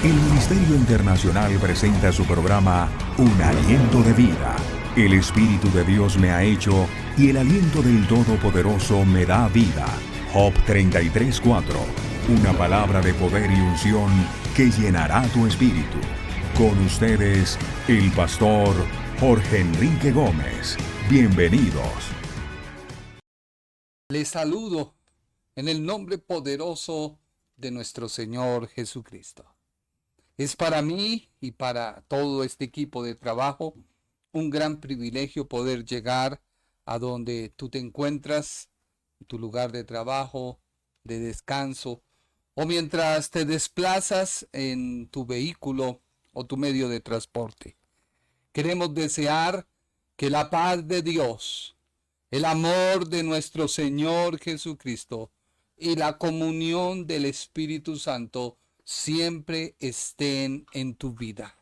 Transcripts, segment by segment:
El Ministerio Internacional presenta su programa Un Aliento de Vida. El Espíritu de Dios me ha hecho y el aliento del Todopoderoso me da vida. Job 33:4. Una palabra de poder y unción que llenará tu espíritu. Con ustedes, el pastor Jorge Enrique Gómez. Bienvenidos. Les saludo en el nombre poderoso de nuestro Señor Jesucristo. Es para mí y para todo este equipo de trabajo un gran privilegio poder llegar a donde tú te encuentras, en tu lugar de trabajo, de descanso, o mientras te desplazas en tu vehículo o tu medio de transporte. Queremos desear que la paz de Dios, el amor de nuestro Señor Jesucristo y la comunión del Espíritu Santo siempre estén en tu vida.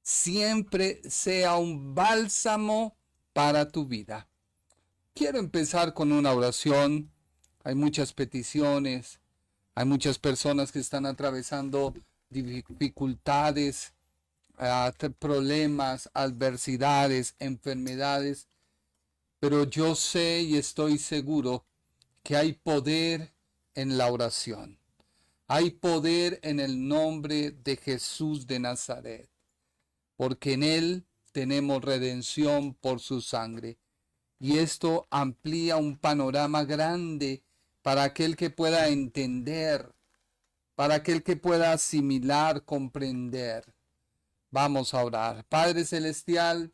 Siempre sea un bálsamo para tu vida. Quiero empezar con una oración. Hay muchas peticiones, hay muchas personas que están atravesando dificultades, problemas, adversidades, enfermedades. Pero yo sé y estoy seguro que hay poder en la oración. Hay poder en el nombre de Jesús de Nazaret, porque en Él tenemos redención por su sangre. Y esto amplía un panorama grande para aquel que pueda entender, para aquel que pueda asimilar, comprender. Vamos a orar. Padre Celestial,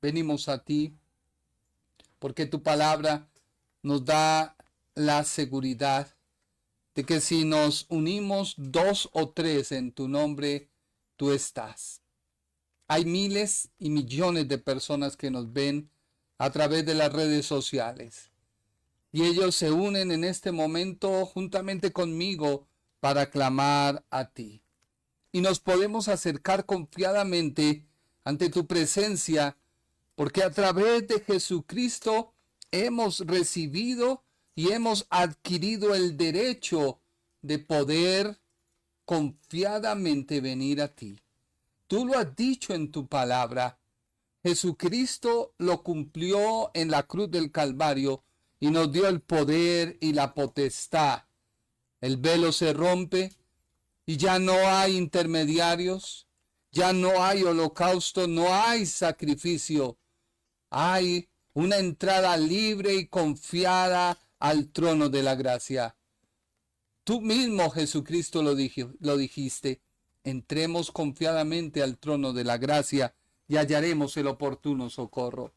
venimos a ti, porque tu palabra nos da la seguridad de que si nos unimos 2 o 3 en tu nombre, tú estás. Hay miles y millones de personas que nos ven a través de las redes sociales. Y ellos se unen en este momento juntamente conmigo para clamar a ti. Y nos podemos acercar confiadamente ante tu presencia, porque a través de Jesucristo hemos recibido y hemos adquirido el derecho de poder confiadamente venir a ti. Tú lo has dicho en tu palabra. Jesucristo lo cumplió en la cruz del Calvario y nos dio el poder y la potestad. El velo se rompe y ya no hay intermediarios, ya no hay holocausto, no hay sacrificio. Hay una entrada libre y confiada al trono de la gracia. Tú mismo, Jesucristo, lo dijiste. Entremos confiadamente al trono de la gracia y hallaremos el oportuno socorro.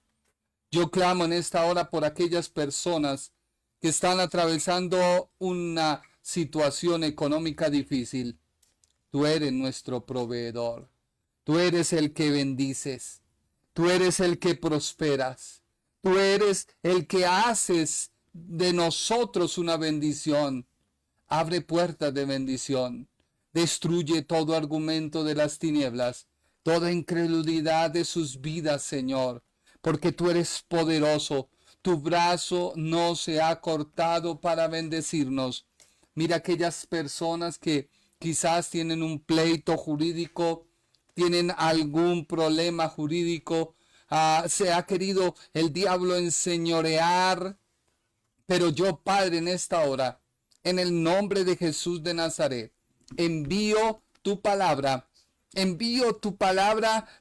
Yo clamo en esta hora por aquellas personas que están atravesando una situación económica difícil. Tú eres nuestro proveedor. Tú eres el que bendices. Tú eres el que prosperas. Tú eres el que haces de nosotros una bendición. Abre puertas de bendición. Destruye todo argumento de las tinieblas, toda incredulidad de sus vidas, Señor, porque tú eres poderoso. Tu brazo no se ha cortado para bendecirnos. Mira aquellas personas que quizás tienen un pleito jurídico, tienen algún problema jurídico, se ha querido el diablo enseñorear, pero yo, Padre, en esta hora, en el nombre de Jesús de Nazaret, envío tu palabra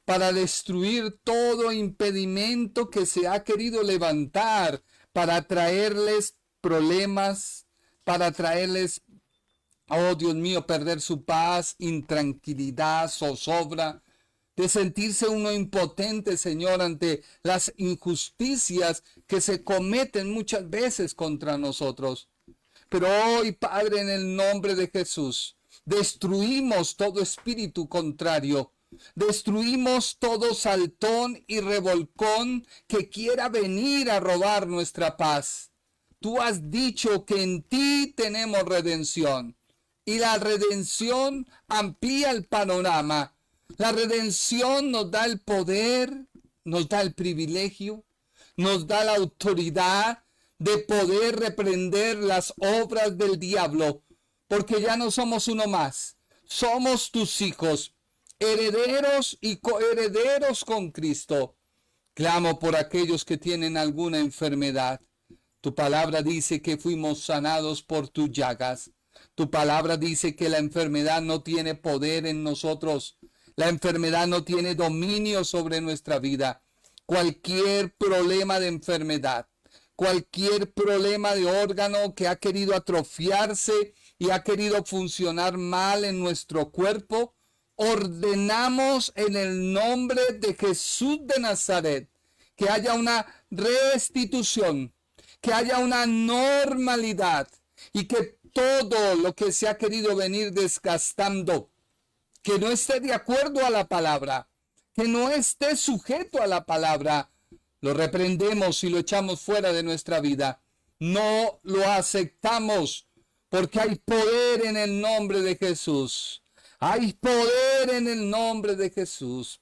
para destruir todo impedimento que se ha querido levantar para traerles problemas, para traerles, oh Dios mío, perder su paz, intranquilidad, zozobra, de sentirse uno impotente, Señor, ante las injusticias que se cometen muchas veces contra nosotros. Pero hoy, Padre, en el nombre de Jesús, destruimos todo espíritu contrario. Destruimos todo saltón y revolcón que quiera venir a robar nuestra paz. Tú has dicho que en ti tenemos redención. Y la redención amplía el panorama. La redención nos da el poder, nos da el privilegio, nos da la autoridad de poder reprender las obras del diablo, porque ya no somos uno más. Somos tus hijos, herederos y coherederos con Cristo. Clamo por aquellos que tienen alguna enfermedad. Tu palabra dice que fuimos sanados por tus llagas. Tu palabra dice que la enfermedad no tiene poder en nosotros. La enfermedad no tiene dominio sobre nuestra vida. Cualquier problema de enfermedad, cualquier problema de órgano que ha querido atrofiarse y ha querido funcionar mal en nuestro cuerpo, ordenamos en el nombre de Jesús de Nazaret que haya una restitución, que haya una normalidad y que todo lo que se ha querido venir desgastando, que no esté de acuerdo a la palabra, que no esté sujeto a la palabra, lo reprendemos y lo echamos fuera de nuestra vida. No lo aceptamos porque hay poder en el nombre de Jesús. Hay poder en el nombre de Jesús.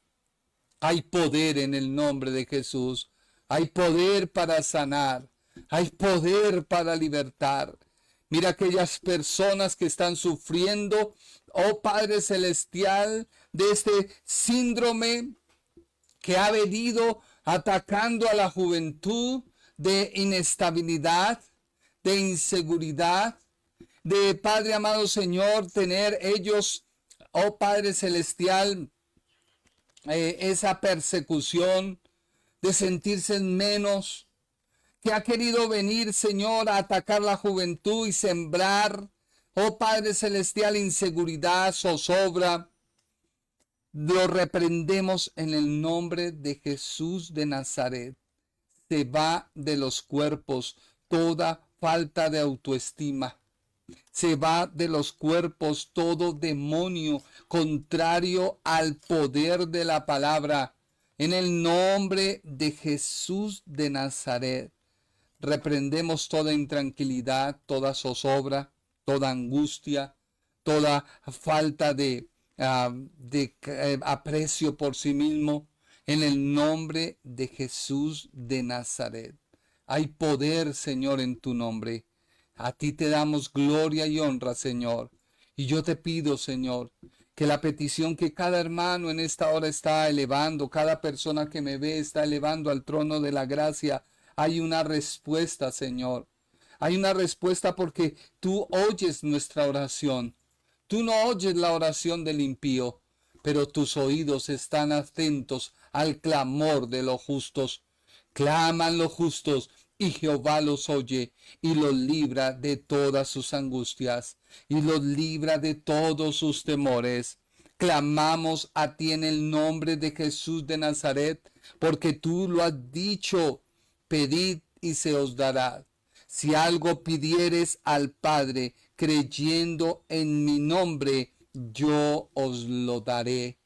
Hay poder en el nombre de Jesús. Hay poder para sanar. Hay poder para libertar. Mira aquellas personas que están sufriendo, oh Padre Celestial, de este síndrome que ha venido atacando a la juventud, de inestabilidad, de inseguridad, de Padre amado Señor, tener ellos, oh Padre Celestial, esa persecución, de sentirse menos, que ha querido venir, Señor, a atacar la juventud y sembrar, oh Padre Celestial, inseguridad, zozobra. Lo reprendemos en el nombre de Jesús de Nazaret. Se va de los cuerpos toda falta de autoestima. Se va de los cuerpos todo demonio contrario al poder de la palabra. En el nombre de Jesús de Nazaret. Reprendemos toda intranquilidad, toda zozobra, toda angustia, toda falta de aprecio por sí mismo, en el nombre de Jesús de Nazaret. Hay poder, Señor, en tu nombre. A ti te damos gloria y honra, Señor. Y yo te pido, Señor, que la petición que cada hermano en esta hora está elevando, cada persona que me ve está elevando al trono de la gracia, hay una respuesta, Señor. Hay una respuesta porque tú oyes nuestra oración. Tú no oyes la oración del impío, pero tus oídos están atentos al clamor de los justos. Claman los justos y Jehová los oye y los libra de todas sus angustias y los libra de todos sus temores. Clamamos a ti en el nombre de Jesús de Nazaret, porque tú lo has dicho. Pedid y se os dará. Si algo pidieres al Padre, creyendo en mi nombre, yo os lo daré.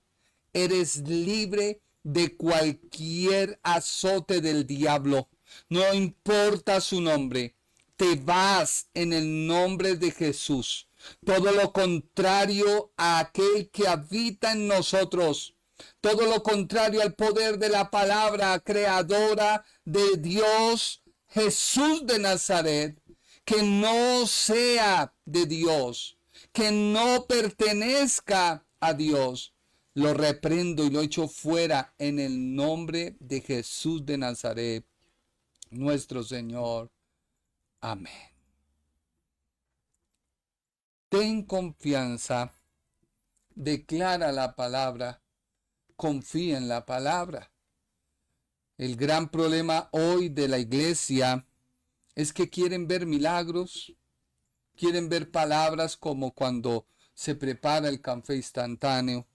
Eres libre de cualquier azote del diablo. No importa su nombre. Te vas en el nombre de Jesús. Todo lo contrario a aquel que habita en nosotros. Todo lo contrario al poder de la palabra creadora de Dios, Jesús de Nazaret, que no sea de Dios, que no pertenezca a Dios. Lo reprendo y lo echo fuera en el nombre de Jesús de Nazaret, nuestro Señor. Amén. Ten confianza, declara la palabra. Confía en la palabra. El gran problema hoy de la iglesia es que quieren ver milagros, quieren ver palabras como cuando se prepara el café instantáneo.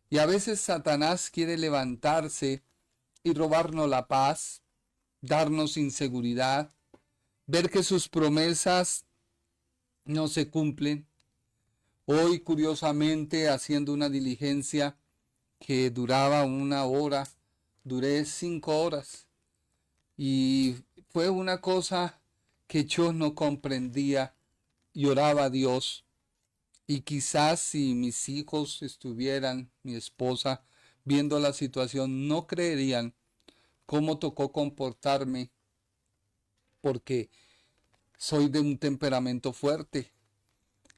Y a veces Satanás quiere levantarse y robarnos la paz, darnos inseguridad, ver que sus promesas no se cumplen. Hoy, curiosamente, haciendo una diligencia que duraba 1 hora, duré 5 horas. Y fue una cosa que yo no comprendía y oraba a Dios. Y quizás si mis hijos estuvieran, mi esposa, viendo la situación, no creerían cómo tocó comportarme, porque soy de un temperamento fuerte.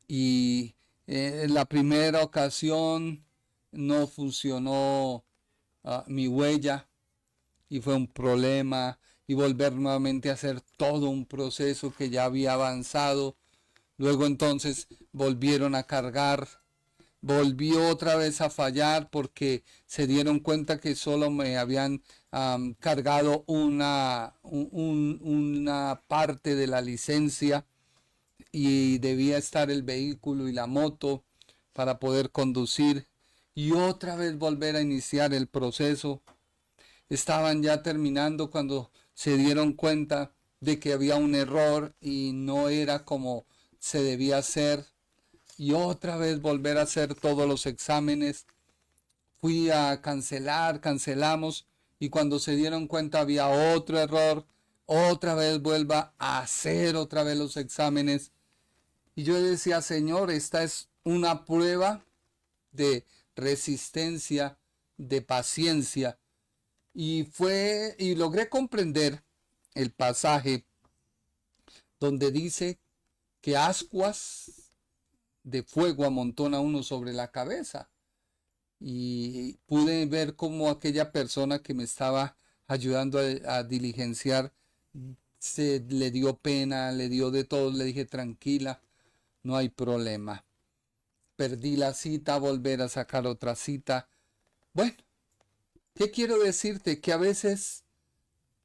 Y En la primera ocasión no funcionó mi huella y fue un problema, y volver nuevamente a hacer todo un proceso que ya había avanzado. Luego entonces volvieron a cargar, volvió otra vez a fallar porque se dieron cuenta que solo me habían cargado una parte de la licencia y debía estar el vehículo y la moto para poder conducir, y otra vez volver a iniciar el proceso. Estaban ya terminando cuando se dieron cuenta de que había un error y no era como se debía hacer, y otra vez volver a hacer todos los exámenes. Fui a cancelamos, y cuando se dieron cuenta había otro error, otra vez vuelva a hacer otra vez los exámenes. Y yo decía, Señor, esta es una prueba de resistencia, de paciencia. Y logré comprender el pasaje donde dice que ascuas de fuego amontona uno sobre la cabeza. Y pude ver cómo aquella persona que me estaba ayudando a diligenciar se le dio pena, le dio de todo. Le dije, tranquila, no hay problema. Perdí la cita, volver a sacar otra cita. Bueno, ¿qué quiero decirte? Que a veces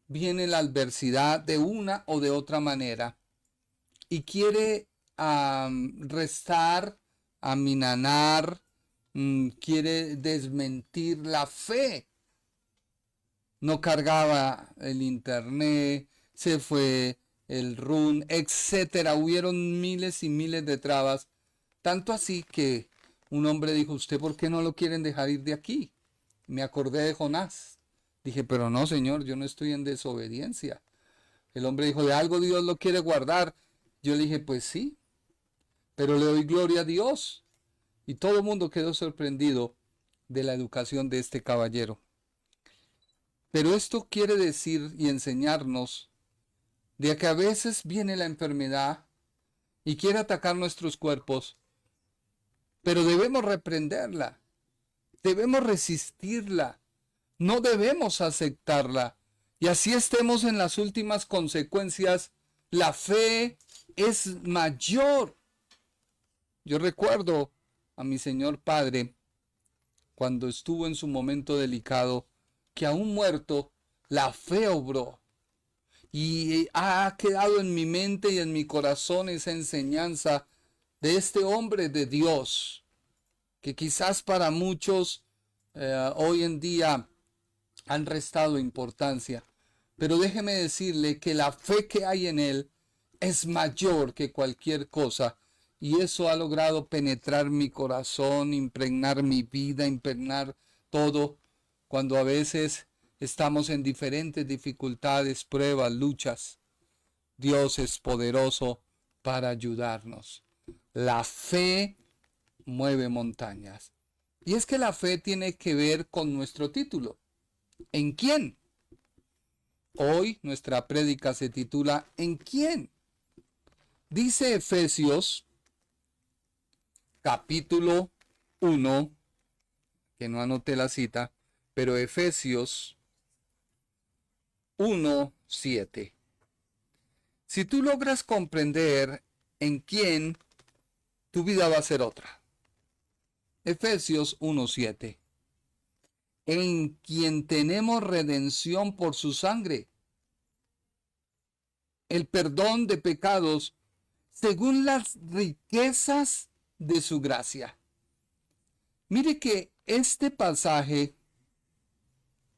viene la adversidad de una o de otra manera y quiere restar, aminorar, quiere desmentir la fe. No cargaba el internet, se fue el run, etcétera. Hubieron miles y miles de trabas, tanto así que un hombre dijo, ¿usted por qué no lo quieren dejar ir de aquí? Me acordé de Jonás. Dije, pero no, Señor, yo no estoy en desobediencia. El hombre dijo, de algo Dios lo quiere guardar. Yo le dije, pues sí, pero le doy gloria a Dios. Y todo el mundo quedó sorprendido de la educación de este caballero. Pero esto quiere decir y enseñarnos de que a veces viene la enfermedad y quiere atacar nuestros cuerpos, pero debemos reprenderla, debemos resistirla, no debemos aceptarla. Y así estemos en las últimas consecuencias, la fe es mayor. Yo recuerdo a mi señor padre, cuando estuvo en su momento delicado, que aún muerto, la fe obró. Y ha quedado en mi mente y en mi corazón esa enseñanza de este hombre de Dios, que quizás para muchos hoy en día han restado importancia. Pero déjeme decirle que la fe que hay en él es mayor que cualquier cosa. Y eso ha logrado penetrar mi corazón, impregnar mi vida, impregnar todo, cuando a veces estamos en diferentes dificultades, pruebas, luchas. Dios es poderoso para ayudarnos. La fe mueve montañas. Y es que la fe tiene que ver con nuestro título. ¿En quién? Hoy nuestra prédica se titula ¿En quién? Dice Efesios capítulo 1, que no anoté la cita, pero Efesios 1:7. Si tú logras comprender en quién, tu vida va a ser otra. Efesios 1:7. En quien tenemos redención por su sangre, el perdón de pecados según las riquezas de su gracia. Mire que este pasaje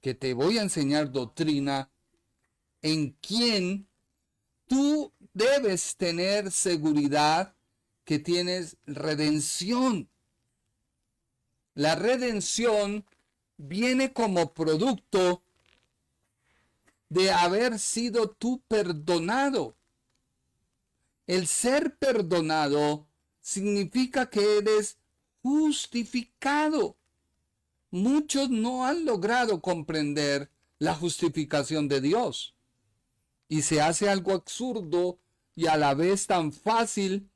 que te voy a enseñar doctrina, en quien tú debes tener seguridad que tienes redención. La redención viene como producto de haber sido tú perdonado. El ser perdonado significa que eres justificado. Muchos no han logrado comprender la justificación de Dios. Y se hace algo absurdo y a la vez tan fácil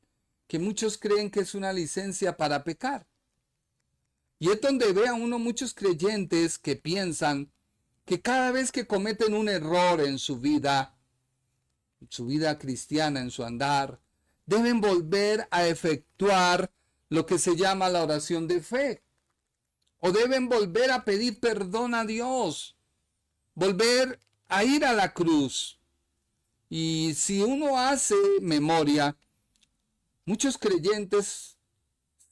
que muchos creen que es una licencia para pecar. Y es donde ve a uno muchos creyentes que piensan que cada vez que cometen un error en su vida cristiana, en su andar, deben volver a efectuar lo que se llama la oración de fe. O deben volver a pedir perdón a Dios, volver a ir a la cruz. Y si uno hace memoria, muchos creyentes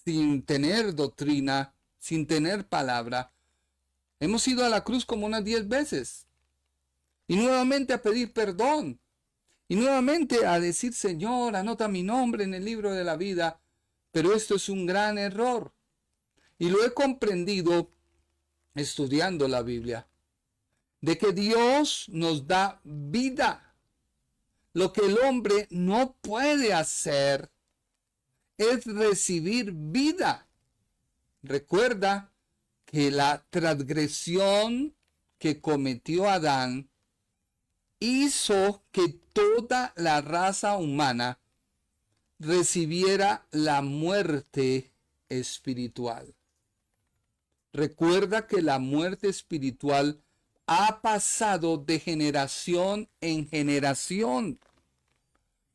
sin tener doctrina, sin tener palabra, hemos ido a la cruz como unas 10 veces. Y nuevamente a pedir perdón. Y nuevamente a decir, Señor, anota mi nombre en el libro de la vida. Pero esto es un gran error. Y lo he comprendido estudiando la Biblia. De que Dios nos da vida. Lo que el hombre no puede hacer es recibir vida. Recuerda que la transgresión que cometió Adán hizo que toda la raza humana recibiera la muerte espiritual. Recuerda que la muerte espiritual ha pasado de generación en generación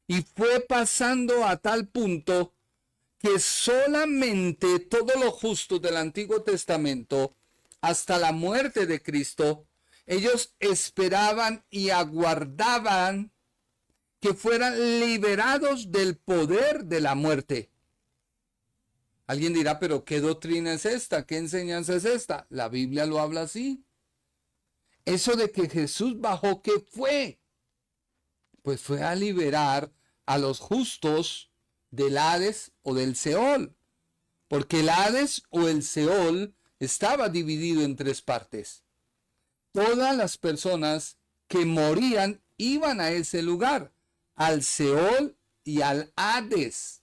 y fue pasando a tal punto que solamente todos los justos del Antiguo Testamento, hasta la muerte de Cristo, ellos esperaban y aguardaban que fueran liberados del poder de la muerte. Alguien dirá, pero ¿qué doctrina es esta? ¿Qué enseñanza es esta? La Biblia lo habla así. Eso de que Jesús bajó, ¿qué fue? Pues fue a liberar a los justos del Hades o del Seol. Porque el Hades o el Seol estaba dividido en 3 partes. Todas las personas que morían iban a ese lugar, al Seol y al Hades.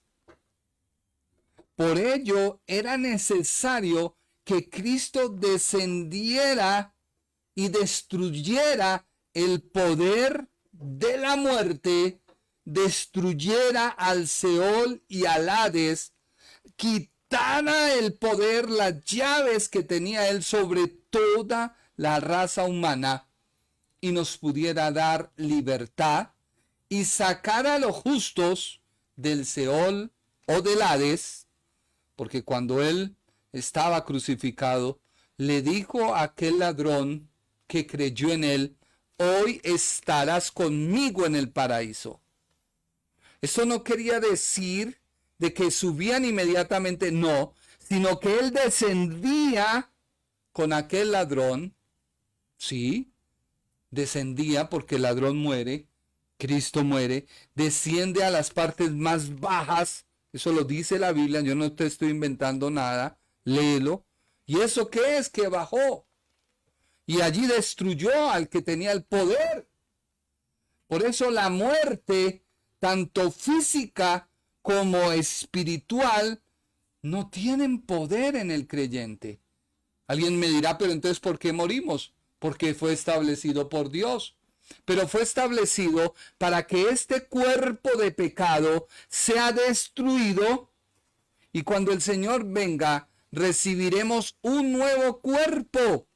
Por ello era necesario que Cristo descendiera y destruyera el poder de la muerte, destruyera al Seol y al Hades, quitara el poder, las llaves que tenía él sobre toda la raza humana y nos pudiera dar libertad y sacar a los justos del Seol o del Hades, porque cuando él estaba crucificado, le dijo a aquel ladrón que creyó en él, hoy estarás conmigo en el paraíso. Eso no quería decir de que subían inmediatamente, no, sino que él descendía con aquel ladrón, sí, descendía porque el ladrón muere, Cristo muere, desciende a las partes más bajas, eso lo dice la Biblia, yo no te estoy inventando nada, léelo. ¿Y eso qué es? Que bajó. Y allí destruyó al que tenía el poder. Por eso la muerte, tanto física como espiritual, no tienen poder en el creyente. Alguien me dirá, pero entonces ¿por qué morimos? Porque fue establecido por Dios. Pero fue establecido para que este cuerpo de pecado sea destruido y cuando el Señor venga recibiremos un nuevo cuerpo,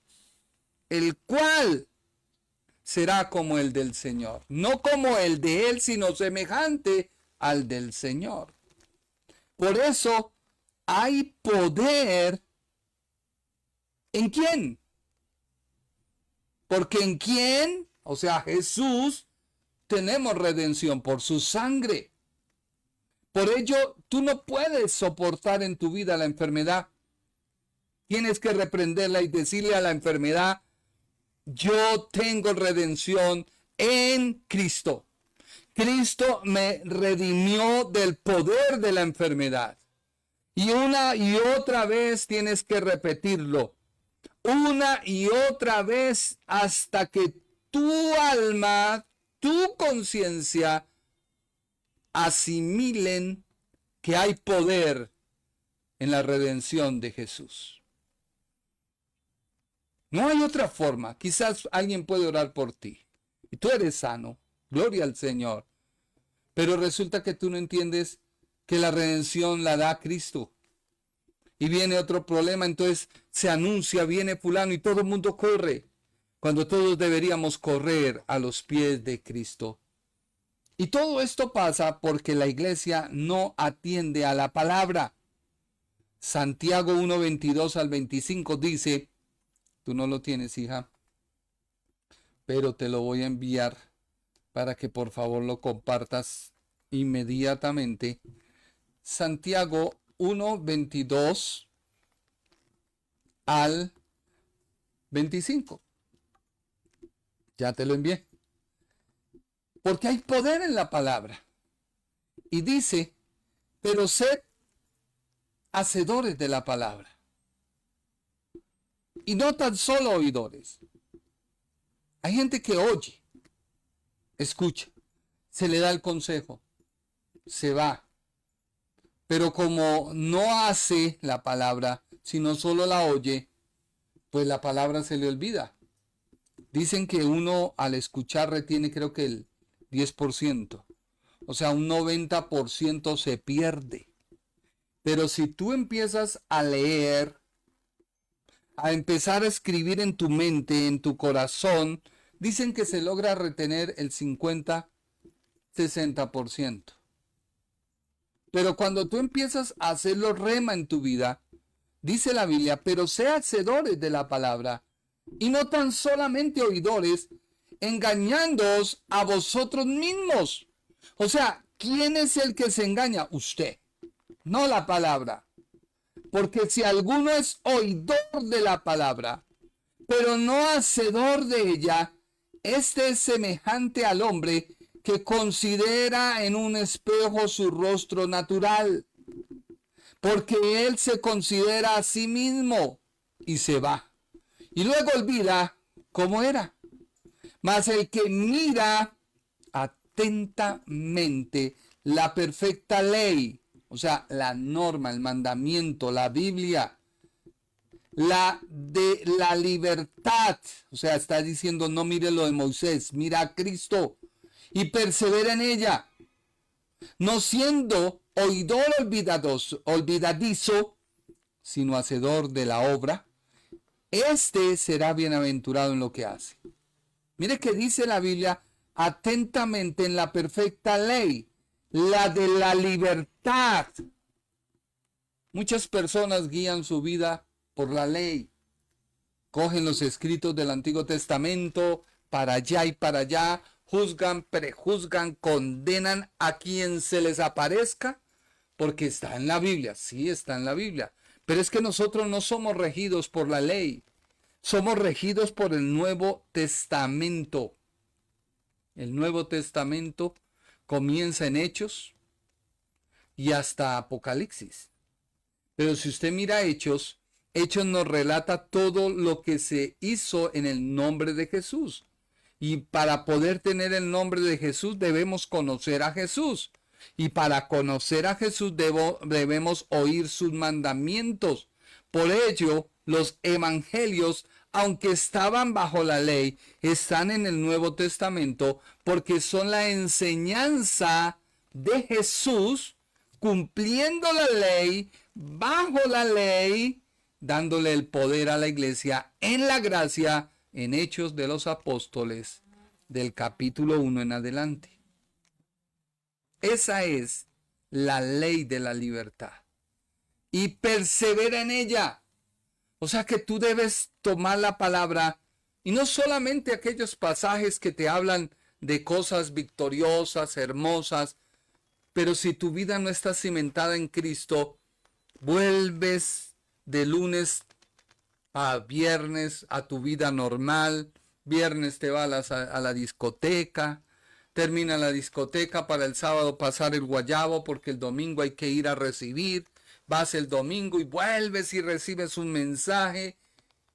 el cual será como el del Señor. No como el de Él, sino semejante al del Señor. Por eso hay poder. ¿En quién? Porque en quién, o sea, Jesús, tenemos redención por su sangre. Por ello, tú no puedes soportar en tu vida la enfermedad. Tienes que reprenderla y decirle a la enfermedad, yo tengo redención en Cristo. Cristo me redimió del poder de la enfermedad. Y una y otra vez tienes que repetirlo. Una y otra vez hasta que tu alma, tu conciencia asimilen que hay poder en la redención de Jesús. No hay otra forma. Quizás alguien puede orar por ti y tú eres sano. Gloria al Señor. Pero resulta que tú no entiendes que la redención la da Cristo. Y viene otro problema, entonces se anuncia, viene fulano y todo el mundo corre, cuando todos deberíamos correr a los pies de Cristo. Y todo esto pasa porque la iglesia no atiende a la palabra. Santiago 1, 22 al 25 dice, tú no lo tienes, hija, pero te lo voy a enviar para que por favor lo compartas inmediatamente. Santiago 1, 22 al 25. Ya te lo envié. Porque hay poder en la palabra. Y dice, pero sed hacedores de la palabra. Y no tan solo oidores. Hay gente que oye, escucha, se le da el consejo, se va. Pero como no hace la palabra, sino solo la oye, pues la palabra se le olvida. Dicen que uno al escuchar retiene creo que el 10%. O sea, un 90% se pierde. Pero si tú empiezas a leer, a empezar a escribir en tu mente, en tu corazón, dicen que se logra retener el 50-60%. Pero cuando tú empiezas a hacerlo rema en tu vida, dice la Biblia, pero sea hacedores de la palabra, y no tan solamente oidores, engañándoos a vosotros mismos. O sea, ¿quién es el que se engaña? Usted, no la palabra. Porque si alguno es oidor de la palabra, pero no hacedor de ella, este es semejante al hombre que considera en un espejo su rostro natural, porque él se considera a sí mismo y se va, y luego olvida cómo era. Mas el que mira atentamente la perfecta ley, o sea, la norma, el mandamiento, la Biblia, la de la libertad, o sea, está diciendo no mire lo de Moisés, mira a Cristo y persevera en ella, no siendo oidor olvidadizo, sino hacedor de la obra, este será bienaventurado en lo que hace. Mire que dice la Biblia, atentamente en la perfecta ley, la de la libertad. Muchas personas guían su vida por la ley. Cogen los escritos del Antiguo Testamento para allá y para allá, juzgan, prejuzgan, condenan a quien se les aparezca, porque está en la Biblia, sí está en la Biblia. Pero es que nosotros no somos regidos por la ley, somos regidos por el Nuevo Testamento. El Nuevo Testamento comienza en Hechos y hasta Apocalipsis. Pero si usted mira Hechos, Hechos nos relata todo lo que se hizo en el nombre de Jesús. Y para poder tener el nombre de Jesús debemos conocer a Jesús. Y para conocer a Jesús debemos oír sus mandamientos. Por ello, los evangelios, aunque estaban bajo la ley, están en el Nuevo Testamento porque son la enseñanza de Jesús cumpliendo la ley, bajo la ley, dándole el poder a la iglesia en la gracia, en Hechos de los Apóstoles, del capítulo 1 en adelante. Esa es la ley de la libertad. Y persevera en ella. O sea que tú debes tomar la palabra y no solamente aquellos pasajes que te hablan de cosas victoriosas, hermosas, pero si tu vida no está cimentada en Cristo, vuelves de lunes a viernes a tu vida normal. Viernes te vas a la discoteca, termina la discoteca para el sábado pasar el guayabo porque el domingo hay que ir a recibir. Vas el domingo y vuelves y recibes un mensaje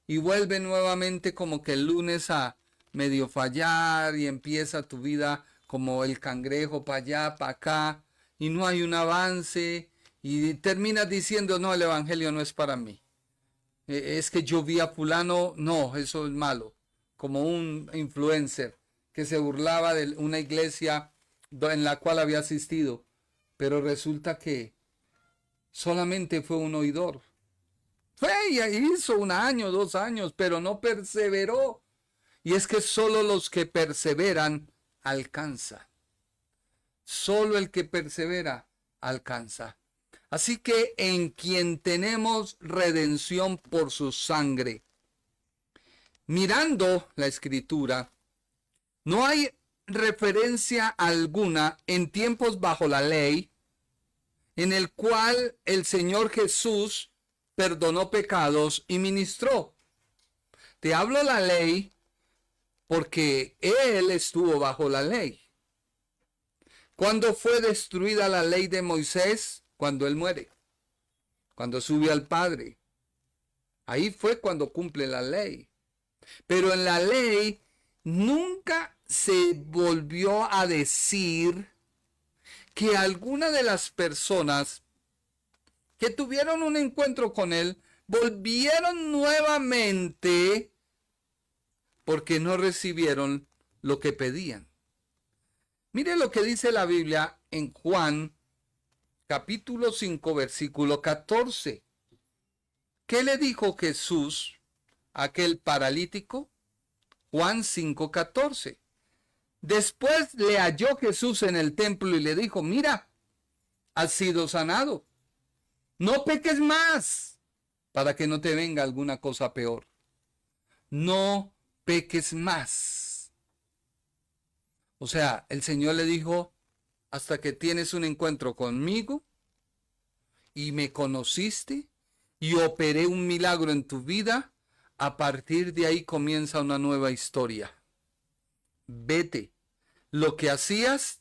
y vuelve nuevamente como que el lunes a medio fallar y empieza tu vida como el cangrejo para allá, para acá y no hay un avance y terminas diciendo no, el evangelio no es para mí. Es que yo vi a fulano, no, eso es malo. Como un influencer que se burlaba de una iglesia en la cual había asistido. pero resulta que solamente fue un oidor. Fue y hizo 1 año, 2 años, pero no perseveró. Y es que solo los que perseveran alcanzan. Solo el que persevera alcanza. Así que en quien tenemos redención por su sangre. Mirando la Escritura, no hay referencia alguna en tiempos bajo la ley en el cual el Señor Jesús perdonó pecados y ministró. Te hablo la ley porque Él estuvo bajo la ley. ¿Cuándo fue destruida la ley de Moisés? Cuando Él muere, cuando sube al Padre. Ahí fue cuando cumple la ley. Pero en la ley nunca se volvió a decir que alguna de las personas que tuvieron un encuentro con Él volvieron nuevamente porque no recibieron lo que pedían. Mire lo que dice la Biblia en Juan capítulo 5, versículo 14. ¿Qué le dijo Jesús a aquel paralítico? Juan 5, 14. Después le halló Jesús en el templo y le dijo, mira, has sido sanado. No peques más para que no te venga alguna cosa peor. No peques más. O sea, el Señor le dijo, hasta que tienes un encuentro conmigo y me conociste y operé un milagro en tu vida, a partir de ahí comienza una nueva historia. Vete. Lo que hacías,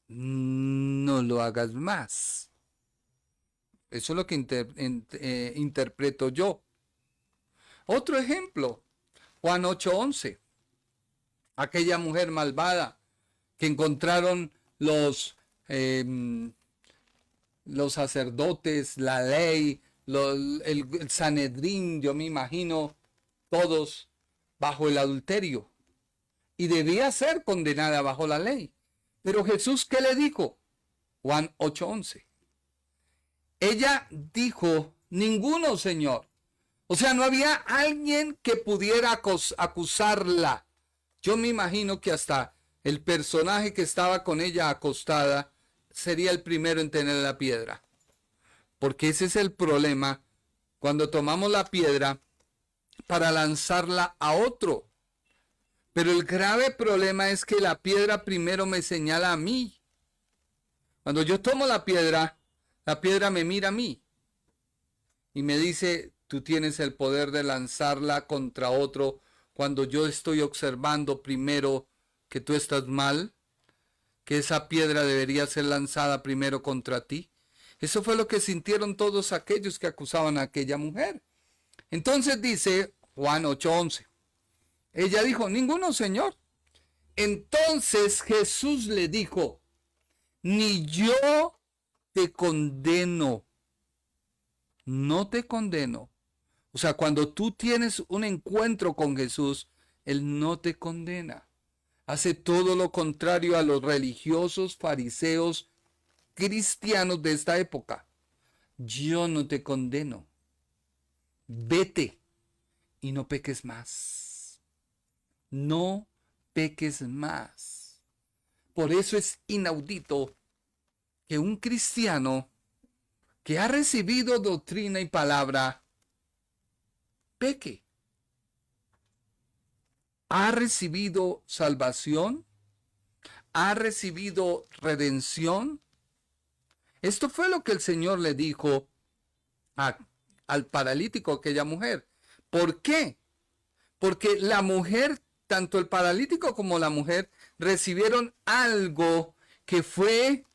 no lo hagas más. Eso es lo que interpreto yo. Otro ejemplo, Juan 8:11. Aquella mujer malvada que encontraron los sacerdotes, la ley, el Sanedrín, yo me imagino, todos bajo el adulterio. Y debía ser condenada bajo la ley. Pero Jesús, ¿qué le dijo? Juan 8:11. Ella dijo, ninguno, Señor. O sea, no había alguien que pudiera acusarla. Yo me imagino que hasta el personaje que estaba con ella acostada sería el primero en tener la piedra. Porque ese es el problema cuando tomamos la piedra para lanzarla a otro. Pero el grave problema es que la piedra primero me señala a mí. Cuando yo tomo la piedra me mira a mí y me dice, tú tienes el poder de lanzarla contra otro cuando yo estoy observando primero que tú estás mal, que esa piedra debería ser lanzada primero contra ti. Eso fue lo que sintieron todos aquellos que acusaban a aquella mujer. Entonces dice Juan 8:11. Ella dijo, ninguno, Señor. Entonces Jesús le dijo, ni yo te condeno. No te condeno. O sea, cuando tú tienes un encuentro con Jesús, Él no te condena. Hace todo lo contrario a los religiosos, fariseos, cristianos de esta época. Yo no te condeno. Vete y no peques más. No peques más. Por eso es inaudito que un cristiano que ha recibido doctrina y palabra peque. Ha recibido salvación, ha recibido redención. Esto fue lo que el Señor le dijo al paralítico, a aquella mujer. ¿Por qué? Porque la mujer, tanto el paralítico como la mujer, recibieron algo que fue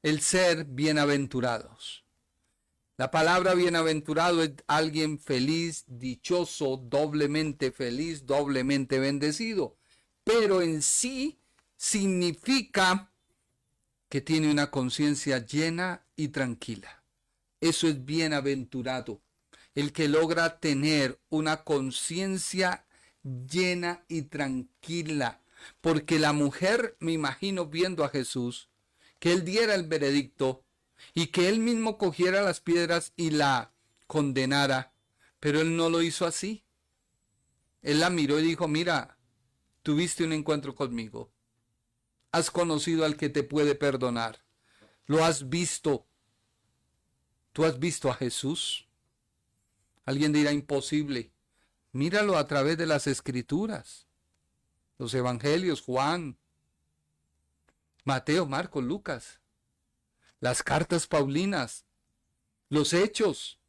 el ser bienaventurados. La palabra bienaventurado es alguien feliz, dichoso, doblemente feliz, doblemente bendecido. Pero en sí significa que tiene una conciencia llena y tranquila. Eso es bienaventurado. El que logra tener una conciencia llena y tranquila. Porque la mujer, me imagino viendo a Jesús, que él diera el veredicto y que él mismo cogiera las piedras y la condenara, pero él no lo hizo así. Él la miró y dijo, mira, tuviste un encuentro conmigo, has conocido al que te puede perdonar, lo has visto, tú has visto a Jesús. Alguien dirá imposible, míralo a través de las escrituras, los evangelios, Juan, Mateo, Marcos, Lucas, las cartas paulinas, los hechos,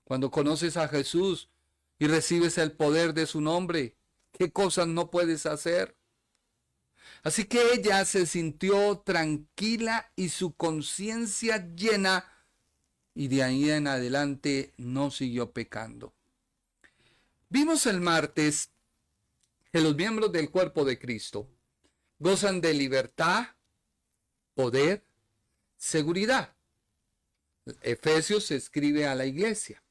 cuando conoces a Jesús y recibes el poder de su nombre, ¿qué cosas no puedes hacer? Así que ella se sintió tranquila y su conciencia llena, y de ahí en adelante no siguió pecando. Vimos el martes que los miembros del cuerpo de Cristo gozan de libertad, poder, seguridad. Efesios se escribe a la iglesia,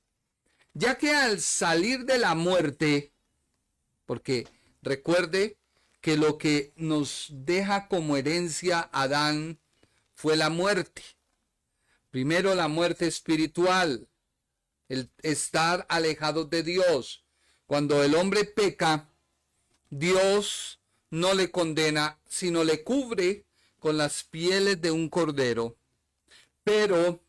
ya que al salir de la muerte, porque recuerde que lo que nos deja como herencia Adán fue la muerte. Primero la muerte espiritual, el estar alejados de Dios. Cuando el hombre peca, Dios no le condena, sino le cubre con las pieles de un cordero. Pero,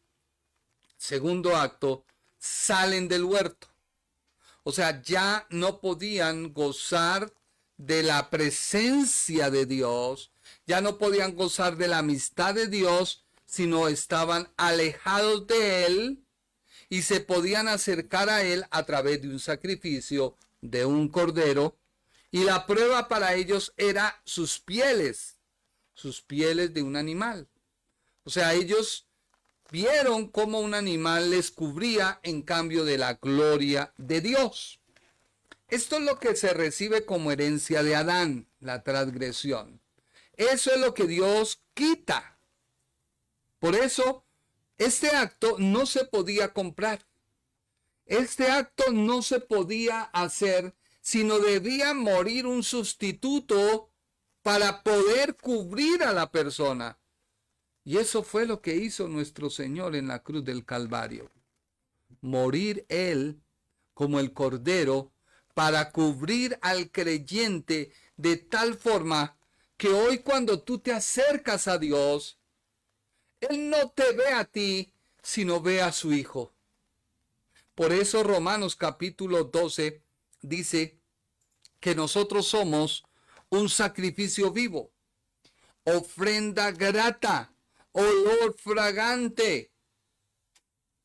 segundo acto, salen del huerto. O sea, ya no podían gozar de la presencia de Dios, ya no podían gozar de la amistad de Dios, sino estaban alejados de Él y se podían acercar a Él a través de un sacrificio de un cordero. Y la prueba para ellos era sus pieles de un animal. O sea, ellos vieron cómo un animal les cubría en cambio de la gloria de Dios. Esto es lo que se recibe como herencia de Adán, la transgresión. Eso es lo que Dios quita. Por eso, este acto no se podía comprar. Este acto no se podía hacer, sino debía morir un sustituto para poder cubrir a la persona. Y eso fue lo que hizo nuestro Señor en la cruz del Calvario. Morir Él como el Cordero para cubrir al creyente de tal forma que hoy cuando tú te acercas a Dios, Él no te ve a ti, sino ve a su Hijo. Por eso Romanos capítulo 12 dice que nosotros somos un sacrificio vivo, ofrenda grata, olor fragante,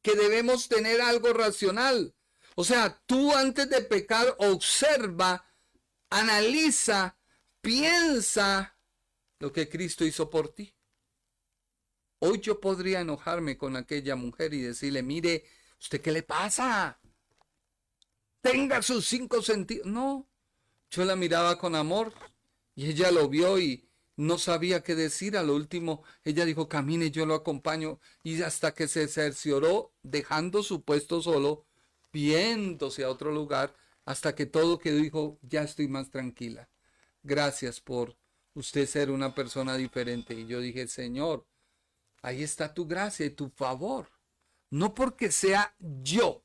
que debemos tener algo racional. O sea, tú antes de pecar observa, analiza, piensa lo que Cristo hizo por ti. Hoy yo podría enojarme con aquella mujer y decirle, mire, ¿usted qué le pasa? Tenga sus 5 sentidos. No, yo la miraba con amor y ella lo vio y no sabía qué decir. A lo último, ella dijo, camine, yo lo acompaño. Y hasta que se cercioró, dejando su puesto solo, viéndose a otro lugar, hasta que todo quedó, dijo, ya estoy más tranquila. Gracias por usted ser una persona diferente. Y yo dije, Señor, ahí está tu gracia y tu favor. No porque sea yo,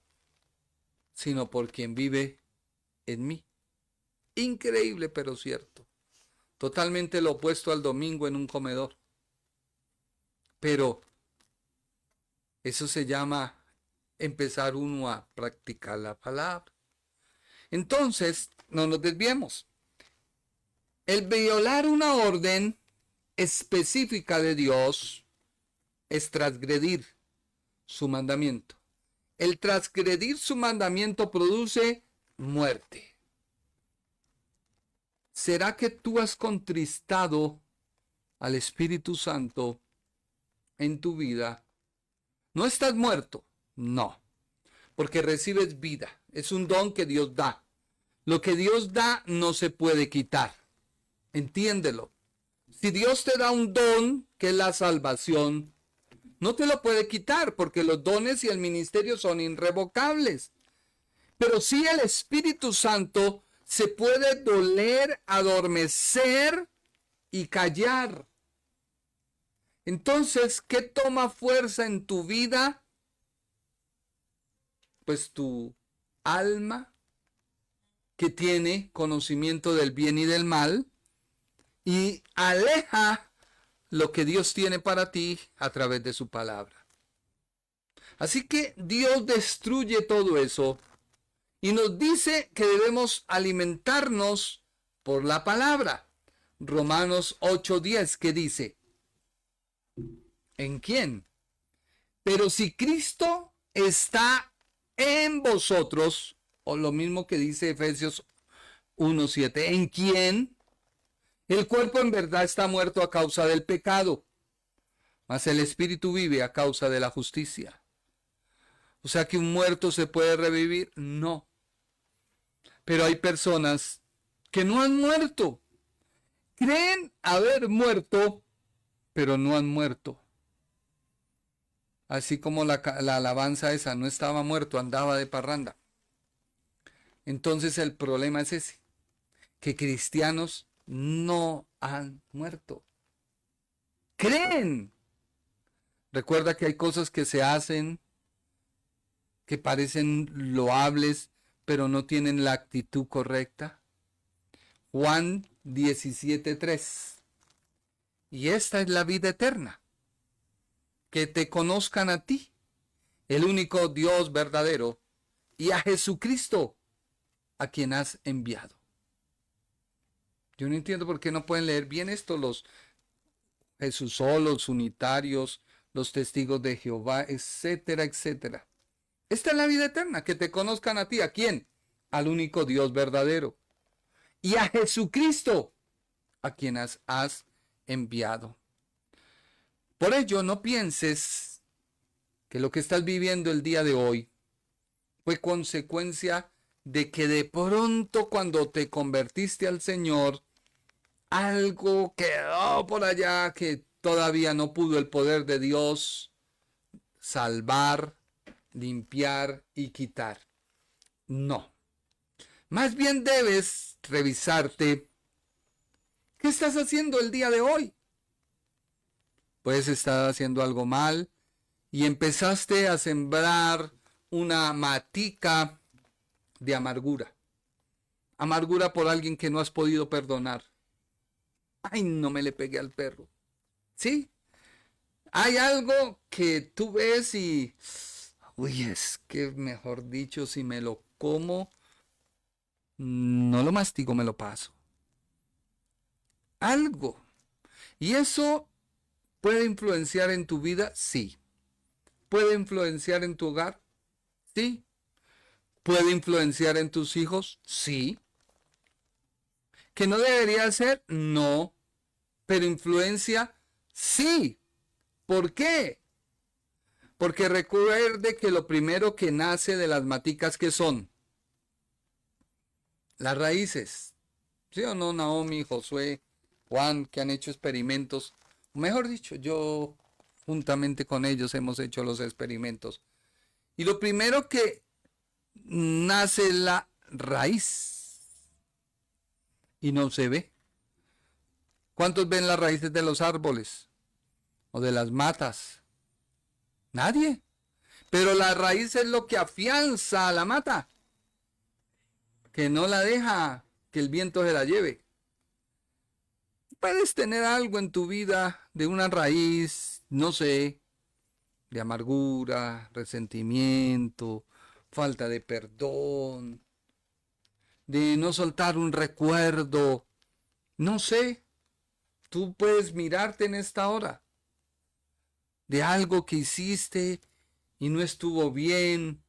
sino por quien vive en mí. Increíble, pero cierto. Totalmente lo opuesto al domingo en un comedor. Pero eso se llama empezar uno a practicar la palabra. Entonces, no nos desviemos. El violar una orden específica de Dios es transgredir su mandamiento. El transgredir su mandamiento produce muerte. ¿Será que tú has contristado al Espíritu Santo en tu vida? ¿No estás muerto? No, porque recibes vida. Es un don que Dios da. Lo que Dios da no se puede quitar. Entiéndelo. Si Dios te da un don, que es la salvación, no te lo puede quitar, porque los dones y el ministerio son irrevocables. Pero sí el Espíritu Santo se puede doler, adormecer y callar. Entonces, ¿qué toma fuerza en tu vida? Pues tu alma, que tiene conocimiento del bien y del mal, y aleja lo que Dios tiene para ti a través de su palabra. Así que Dios destruye todo eso y nos dice que debemos alimentarnos por la palabra. Romanos 8:10, que dice, ¿en quién? Pero si Cristo está en vosotros, o lo mismo que dice Efesios 1:7, ¿en quién? El cuerpo en verdad está muerto a causa del pecado, mas el espíritu vive a causa de la justicia. O sea que un muerto se puede revivir, no. Pero hay personas que no han muerto. Creen haber muerto, pero no han muerto. Así como la alabanza esa, no estaba muerto, andaba de parranda. Entonces el problema es ese, que cristianos no han muerto. Creen. Recuerda que hay cosas que se hacen que parecen loables, pero no tienen la actitud correcta. Juan 17:3. Y esta es la vida eterna, que te conozcan a ti, el único Dios verdadero, y a Jesucristo, a quien has enviado. Yo no entiendo por qué no pueden leer bien esto los Jesús solos, unitarios, los testigos de Jehová, etcétera, etcétera. Esta es la vida eterna, que te conozcan a ti. ¿A quién? Al único Dios verdadero. Y a Jesucristo, a quien has enviado. Por ello, no pienses que lo que estás viviendo el día de hoy fue consecuencia de que de pronto, cuando te convertiste al Señor, algo quedó por allá que todavía no pudo el poder de Dios salvar, limpiar y quitar. No. Más bien debes revisarte. ¿Qué estás haciendo el día de hoy? Puedes estar haciendo algo mal y empezaste a sembrar una matica de amargura. Amargura por alguien que no has podido perdonar. Ay, no me le pegué al perro. ¿Sí? Hay algo que tú ves y... Uy, es que mejor dicho, si me lo como, no lo mastigo, me lo paso. Algo. Y eso puede influenciar en tu vida, sí. Puede influenciar en tu hogar, sí. Puede influenciar en tus hijos, sí. ¿Que no debería ser? No. Pero influencia, sí. ¿Por qué? Porque recuerde que lo primero que nace de las maticas, ¿qué son? Las raíces. ¿Sí o no, Naomi, Josué, Juan, que han hecho experimentos? Mejor dicho, yo juntamente con ellos hemos hecho los experimentos. Y lo primero que nace es la raíz. Y no se ve. ¿Cuántos ven las raíces de los árboles? O de las matas. Nadie. Pero la raíz es lo que afianza a la mata, que no la deja que el viento se la lleve. Puedes tener algo en tu vida de una raíz, no sé, de amargura, resentimiento, falta de perdón, de no soltar un recuerdo, no sé. Tú puedes mirarte en esta hora de algo que hiciste y no estuvo bien.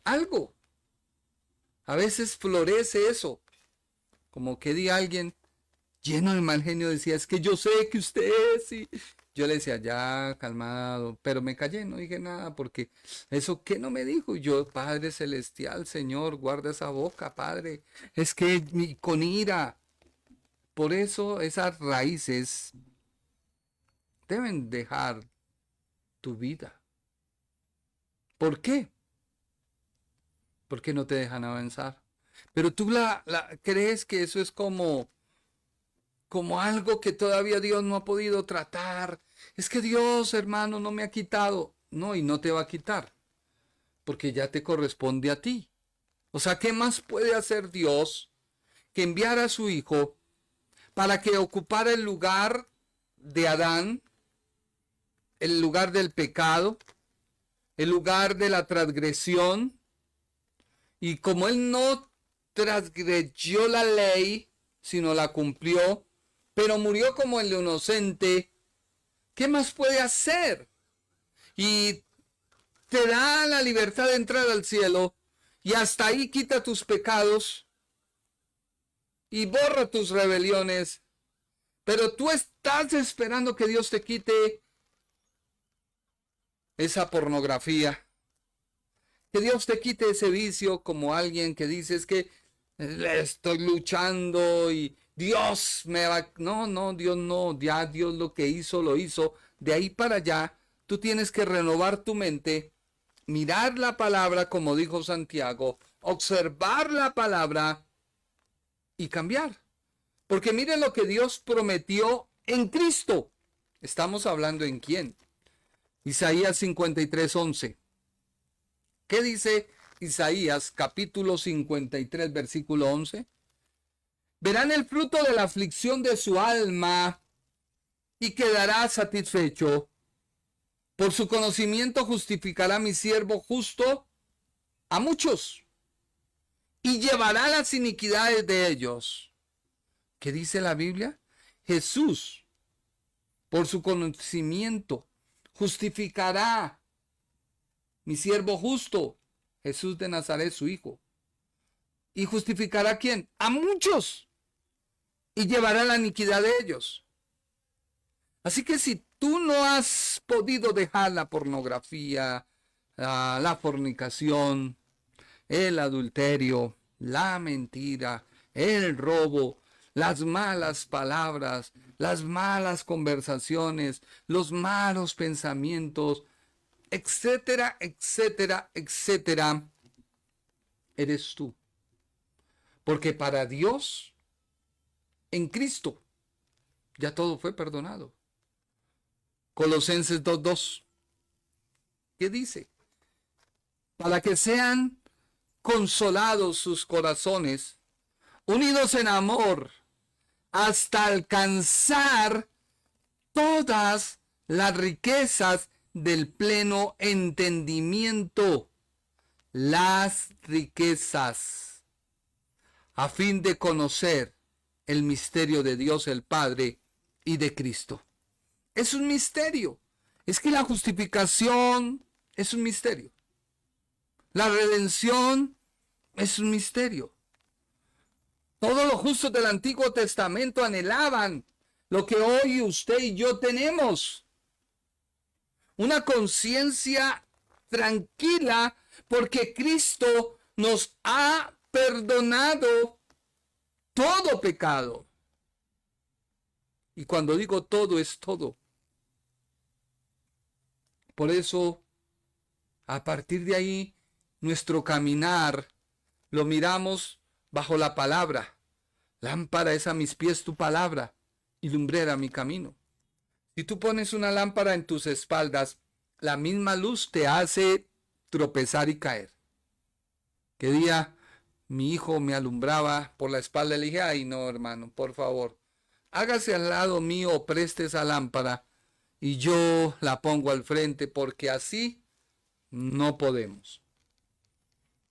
Algo. A veces florece eso. Como que di alguien lleno de mal genio decía, es que yo sé que usted sí. Yo le decía, ya, calmado, pero me callé, no dije nada, porque eso que no me dijo. Y yo, Padre Celestial, Señor, guarda esa boca, Padre. Es que con ira. Por eso esas raíces deben dejar tu vida. ¿Por qué? Porque no te dejan avanzar. Pero tú crees que eso es como como algo que todavía Dios no ha podido tratar. Es que Dios, hermano, no me ha quitado. No, y no te va a quitar, porque ya te corresponde a ti. O sea, ¿qué más puede hacer Dios que enviar a su Hijo para que ocupara el lugar de Adán, el lugar del pecado, el lugar de la transgresión? Y como Él no transgredió la ley, sino la cumplió, pero murió como el inocente, ¿qué más puede hacer? Y te da la libertad de entrar al cielo, y hasta ahí quita tus pecados y borra tus rebeliones. Pero tú estás esperando que Dios te quite esa pornografía, que Dios te quite ese vicio, como alguien que dice es que estoy luchando y Dios me va... No, Dios no, ya Dios lo que hizo, lo hizo. De ahí para allá, tú tienes que renovar tu mente, mirar la palabra, como dijo Santiago, observar la palabra y cambiar. Porque miren lo que Dios prometió en Cristo. Estamos hablando en quién. Isaías 53:11. ¿Qué dice Isaías capítulo 53 versículo 11? Verán el fruto de la aflicción de su alma y quedará satisfecho. Por su conocimiento justificará mi siervo justo a muchos y llevará las iniquidades de ellos. ¿Qué dice la Biblia? Jesús, por su conocimiento, justificará mi siervo justo, Jesús de Nazaret, su hijo. ¿Y justificará a quién? A muchos. Y llevará la iniquidad de ellos. Así que si tú no has podido dejar la pornografía, la fornicación, el adulterio, la mentira, el robo, las malas palabras, las malas conversaciones, los malos pensamientos, etcétera, etcétera, etcétera, eres tú. Porque para Dios, en Cristo, ya todo fue perdonado. Colosenses 2:2. ¿Qué dice? Para que sean consolados sus corazones, unidos en amor, hasta alcanzar todas las riquezas del pleno entendimiento, las riquezas, a fin de conocer el misterio de Dios el Padre y de Cristo. Es un misterio. Es que la justificación es un misterio. La redención es un misterio. Todos los justos del Antiguo Testamento anhelaban lo que hoy usted y yo tenemos. Una conciencia tranquila porque Cristo nos ha perdonado todo pecado. Y cuando digo todo, es todo. Por eso, a partir de ahí, nuestro caminar lo miramos bajo la palabra. Lámpara es a mis pies tu palabra y lumbrera mi camino. Si tú pones una lámpara en tus espaldas, la misma luz te hace tropezar y caer. ¿Qué día mi hijo me alumbraba por la espalda? Le dije, ay no, hermano, por favor, hágase al lado mío, preste esa lámpara y yo la pongo al frente, porque así no podemos.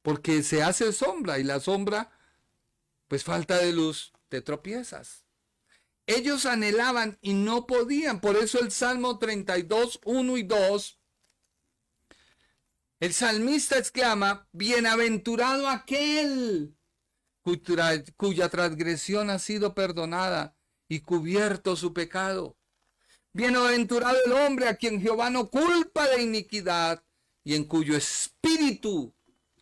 Porque se hace sombra y la sombra, pues falta de luz, te tropiezas. Ellos anhelaban y no podían. Por eso el Salmo 32, 1 y 2, el salmista exclama, bienaventurado aquel cuya transgresión ha sido perdonada y cubierto su pecado. Bienaventurado el hombre a quien Jehová no culpa de iniquidad y en cuyo espíritu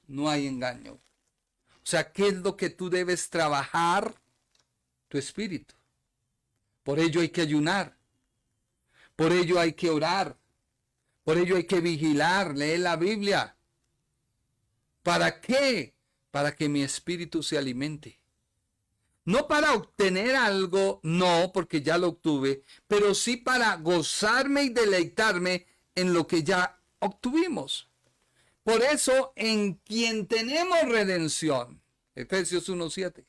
no hay engaño. O sea, ¿qué es lo que tú debes trabajar? Tu espíritu. Por ello hay que ayunar. Por ello hay que orar. Por ello hay que vigilar, leer la Biblia. ¿Para qué? Para que mi espíritu se alimente. No para obtener algo, no, porque ya lo obtuve, pero sí para gozarme y deleitarme en lo que ya obtuvimos. Por eso, en quien tenemos redención, Efesios 1:7,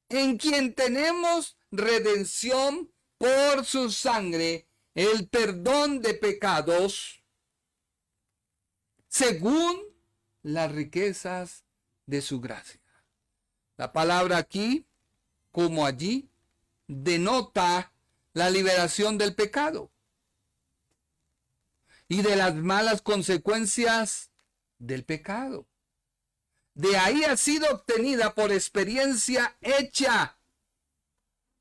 en quien tenemos redención por su sangre, el perdón de pecados, según las riquezas de su gracia. La palabra aquí, como allí, denota la liberación del pecado y de las malas consecuencias del pecado. De ahí ha sido obtenida por experiencia hecha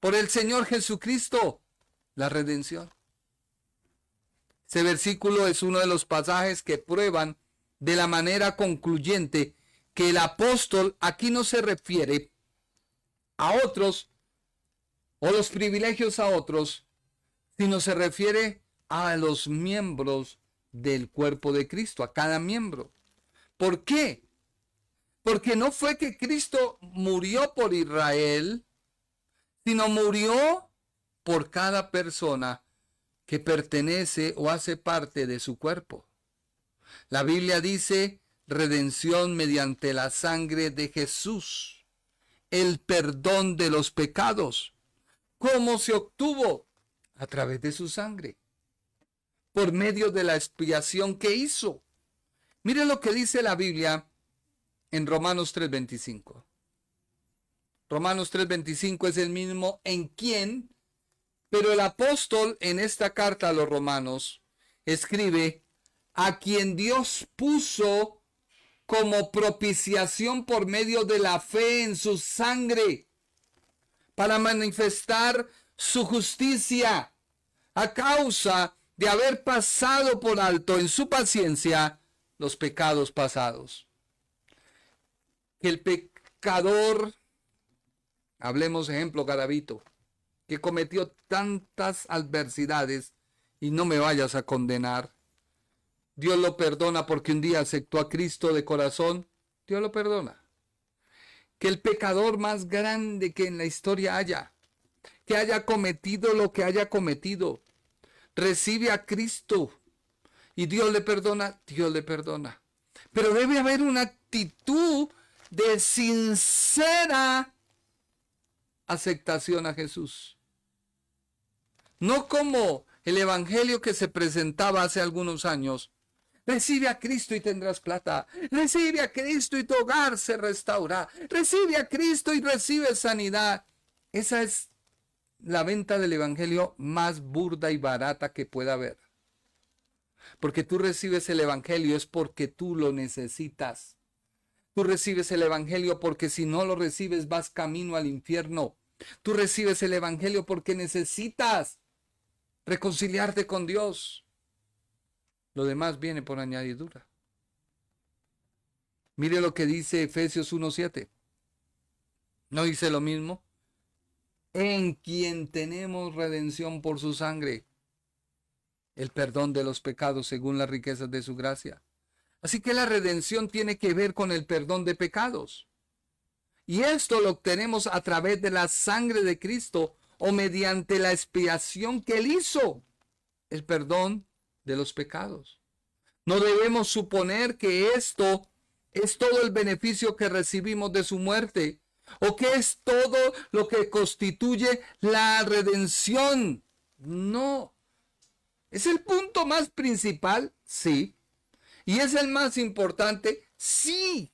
por el Señor Jesucristo la redención. Ese versículo es uno de los pasajes que prueban de la manera concluyente que el apóstol aquí no se refiere a otros o los privilegios a otros, sino se refiere a los miembros del cuerpo de Cristo, a cada miembro. ¿Por qué? Porque no fue que Cristo murió por Israel, sino murió por cada persona que pertenece o hace parte de su cuerpo. La Biblia dice redención mediante la sangre de Jesús, el perdón de los pecados. ¿Cómo se obtuvo? A través de su sangre, por medio de la expiación que hizo. Mire lo que dice la Biblia en Romanos 3:25. Romanos 3:25 es el mismo en quien, pero el apóstol en esta carta a los romanos escribe a quien Dios puso como propiciación por medio de la fe en su sangre, para manifestar su justicia a causa de haber pasado por alto en su paciencia los pecados pasados. Que el pecador, hablemos ejemplo Garavito, que cometió tantas adversidades y no me vayas a condenar, Dios lo perdona porque un día aceptó a Cristo de corazón, Dios lo perdona. Que el pecador más grande que en la historia haya, que haya cometido lo que haya cometido, recibe a Cristo y Dios le perdona, Dios le perdona. Pero debe haber una actitud de sincera aceptación a Jesús. No como el evangelio que se presentaba hace algunos años. Recibe a Cristo y tendrás plata. Recibe a Cristo y tu hogar se restaura. Recibe a Cristo y recibe sanidad. Esa es la venta del evangelio más burda y barata que pueda haber. Porque tú recibes el evangelio es porque tú lo necesitas. Tú recibes el evangelio porque si no lo recibes vas camino al infierno. Tú recibes el evangelio porque necesitas reconciliarte con Dios. Lo demás viene por añadidura. Mire lo que dice Efesios 1:7. ¿No dice lo mismo? En quien tenemos redención por su sangre, el perdón de los pecados según las riquezas de su gracia. Así que la redención tiene que ver con el perdón de pecados. Y esto lo obtenemos a través de la sangre de Cristo o mediante la expiación que Él hizo, el perdón de los pecados. No debemos suponer que esto es todo el beneficio que recibimos de su muerte o que es todo lo que constituye la redención. No. ¿Es el punto más principal? Sí. ¿Y es el más importante? Sí.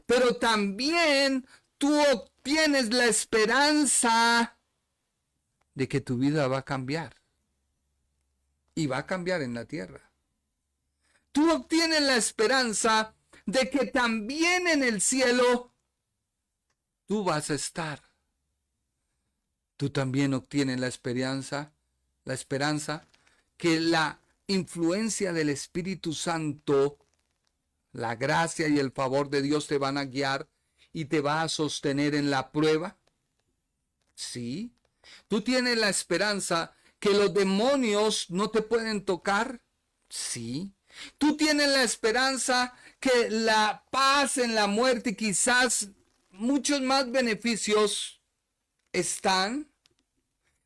Pero también tú obtienes la esperanza de que tu vida va a cambiar. Y va a cambiar en la tierra. Tú obtienes la esperanza de que también en el cielo tú vas a estar. Tú también obtienes la esperanza que la influencia del Espíritu Santo, la gracia y el favor de Dios te van a guiar y te va a sostener en la prueba. Sí. Tú tienes la esperanza que los demonios no te pueden tocar. Sí. Tú tienes la esperanza que la paz en la muerte quizás muchos más beneficios están,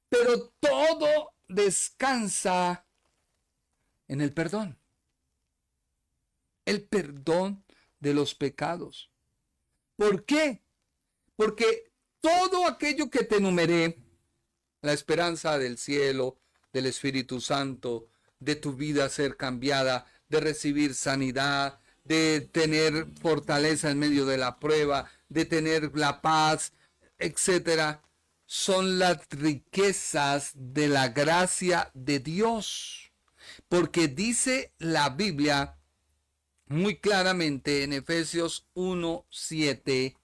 pero todo descansa en el perdón. El perdón de los pecados. ¿Por qué? Porque todo aquello que te enumeré, la esperanza del cielo, del Espíritu Santo, de tu vida ser cambiada, de recibir sanidad, de tener fortaleza en medio de la prueba, de tener la paz, etcétera, son las riquezas de la gracia de Dios. Porque dice la Biblia muy claramente en Efesios 1:7,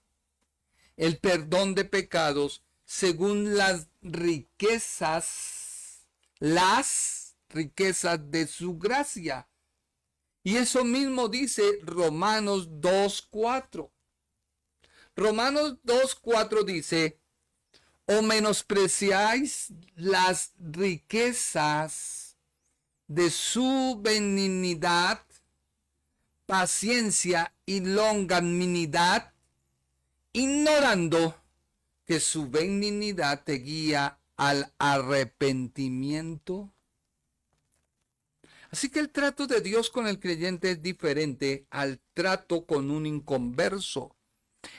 el perdón de pecados según las riquezas de su gracia. Y eso mismo dice Romanos 2:4. Romanos 2:4 dice, o menospreciáis las riquezas de su benignidad, paciencia y longanimidad, ignorando que su benignidad te guía al arrepentimiento. Así que el trato de Dios con el creyente es diferente al trato con un inconverso.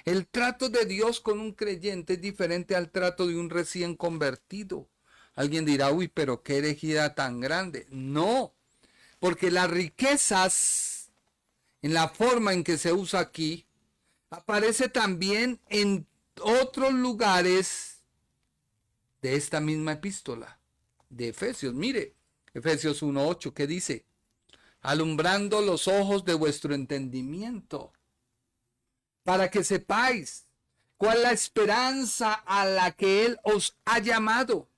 El trato de Dios con un creyente es diferente al trato de un recién convertido. Alguien dirá, uy, pero qué herejía tan grande. No, porque las riquezas, en la forma en que se usa aquí, aparece también en otros lugares de esta misma epístola de Efesios. Mire, Efesios 1:8, ¿qué dice? Alumbrando los ojos de vuestro entendimiento, para que sepáis cuál es la esperanza a la que Él os ha llamado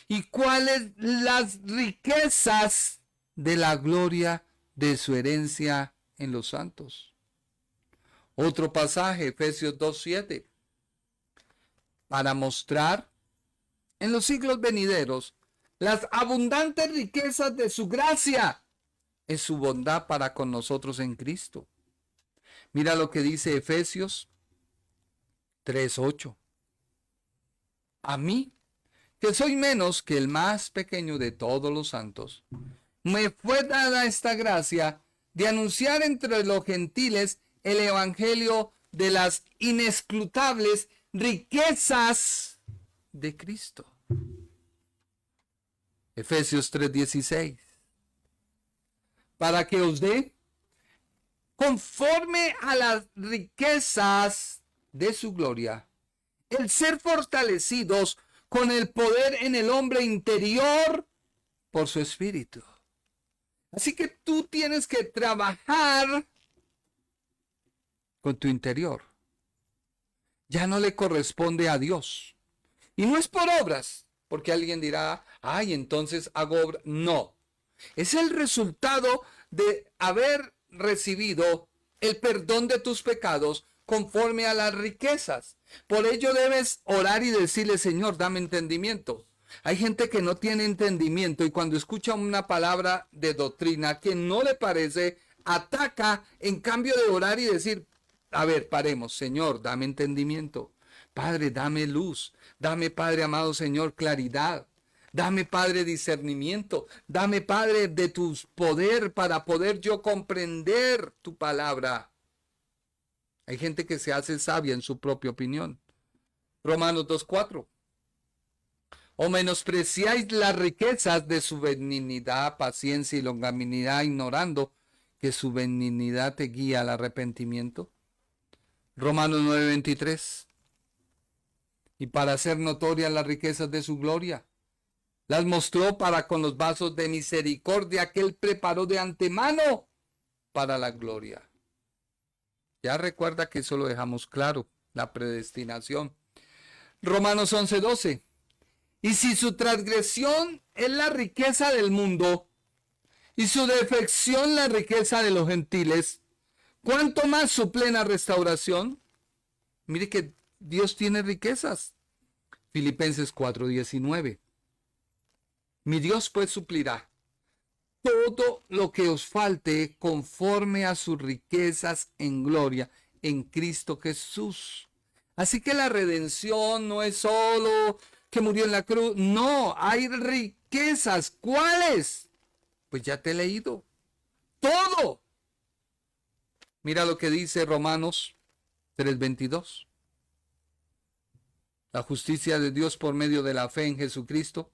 y cuáles las riquezas de la gloria de su herencia en los santos. Otro pasaje, Efesios 2:7, para mostrar en los siglos venideros las abundantes riquezas de su gracia en su bondad para con nosotros en Cristo. Mira lo que dice Efesios 3:8. A mí, que soy menos que el más pequeño de todos los santos, me fue dada esta gracia de anunciar entre los gentiles el evangelio de las inescrutables riquezas de Cristo. Efesios 3:16. Para que os dé, conforme a las riquezas de su gloria, el ser fortalecidos con el poder en el hombre interior por su espíritu. Así que tú tienes que trabajar con tu interior. Ya no le corresponde a Dios. Y no es por obras, porque alguien dirá, ay, entonces hago obras. No, es el resultado de haber recibido el perdón de tus pecados conforme a las riquezas. Por ello debes orar y decirle, Señor, dame entendimiento. Hay gente que no tiene entendimiento y cuando escucha una palabra de doctrina que no le parece, ataca en cambio de orar y decir, a ver, paremos, Señor, dame entendimiento. Padre, dame luz. Dame, Padre amado Señor, claridad. Dame, Padre, discernimiento. Dame, Padre, de tu poder para poder yo comprender tu palabra. Hay gente que se hace sabia en su propia opinión. Romanos 2:4. O menospreciáis las riquezas de su benignidad, paciencia y longanimidad, ignorando que su benignidad te guía al arrepentimiento. Romanos 9:23. Y para hacer notorias las riquezas de su gloria, las mostró para con los vasos de misericordia que Él preparó de antemano para la gloria. Ya recuerda que eso lo dejamos claro, la predestinación. Romanos 11:12. Y si su transgresión es la riqueza del mundo y su defección la riqueza de los gentiles, ¿cuánto más su plena restauración? Mire que Dios tiene riquezas. Filipenses 4:19. Mi Dios pues suplirá todo lo que os falte conforme a sus riquezas en gloria en Cristo Jesús. Así que la redención no es solo que murió en la cruz. No, hay riquezas. ¿Cuáles? Pues ya te he leído. Todo. Mira lo que dice Romanos 3:22. La justicia de Dios por medio de la fe en Jesucristo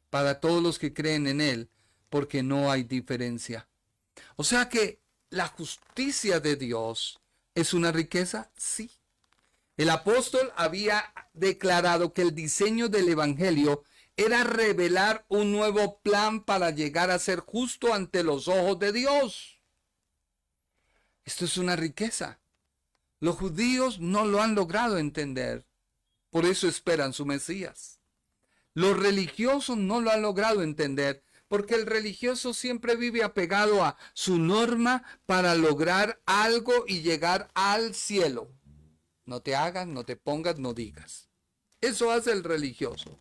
para todos los que creen en Él, porque no hay diferencia. O sea que la justicia de Dios es una riqueza, sí. El apóstol había declarado que el diseño del evangelio era revelar un nuevo plan para llegar a ser justo ante los ojos de Dios. Esto es una riqueza. Los judíos no lo han logrado entender. Por eso esperan su Mesías. Los religiosos no lo han logrado entender, porque el religioso siempre vive apegado a su norma para lograr algo y llegar al cielo. No te hagas, no te pongas, no digas. Eso hace el religioso.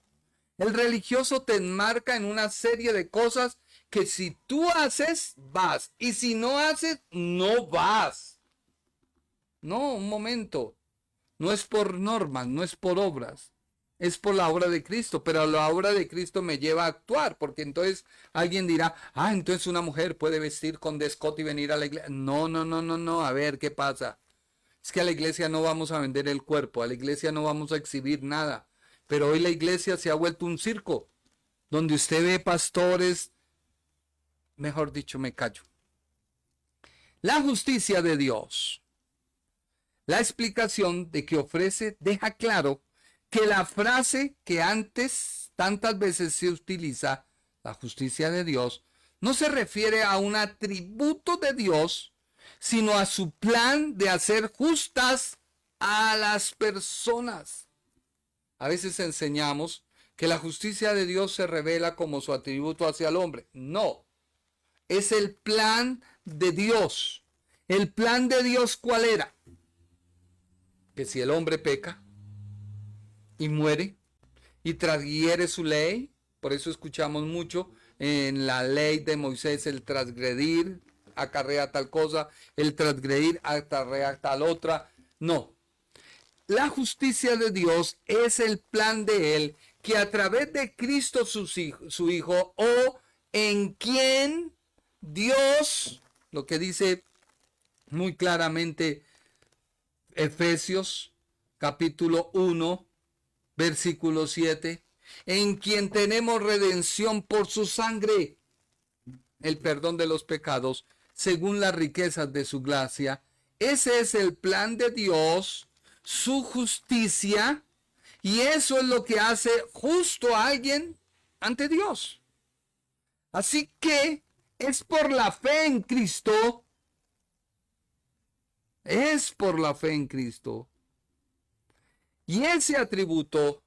El religioso te enmarca en una serie de cosas que si tú haces, vas. Y si no haces, no vas. No, un momento. No es por normas, no es por obras. Es por la obra de Cristo. Pero la obra de Cristo me lleva a actuar. Porque entonces alguien dirá, entonces una mujer puede vestir con descote y venir a la iglesia. No. A ver, ¿qué pasa? Es que a la iglesia no vamos a vender el cuerpo. A la iglesia no vamos a exhibir nada. Pero hoy la iglesia se ha vuelto un circo. Donde usted ve pastores. Mejor dicho, me callo. La justicia de Dios. La explicación de que ofrece deja claro que la frase que antes tantas veces se utiliza, la justicia de Dios, no se refiere a un atributo de Dios, sino a su plan de hacer justas a las personas. A veces enseñamos que la justicia de Dios se revela como su atributo hacia el hombre. No, es el plan de Dios. ¿El plan de Dios cuál era? Que si el hombre peca y muere y transgrede su ley, por eso escuchamos mucho en la ley de Moisés, el transgredir acarrea tal cosa, el transgredir acarrea tal otra. No, la justicia de Dios es el plan de Él, que a través de Cristo su Hijo, o en quien Dios, lo que dice muy claramente Efesios capítulo 1, versículo 7, en quien tenemos redención por su sangre, el perdón de los pecados, según las riquezas de su gracia. Ese es el plan de Dios, su justicia, y eso es lo que hace justo a alguien ante Dios. Así que es por la fe en Cristo. Es por la fe en Cristo. Y ese atributo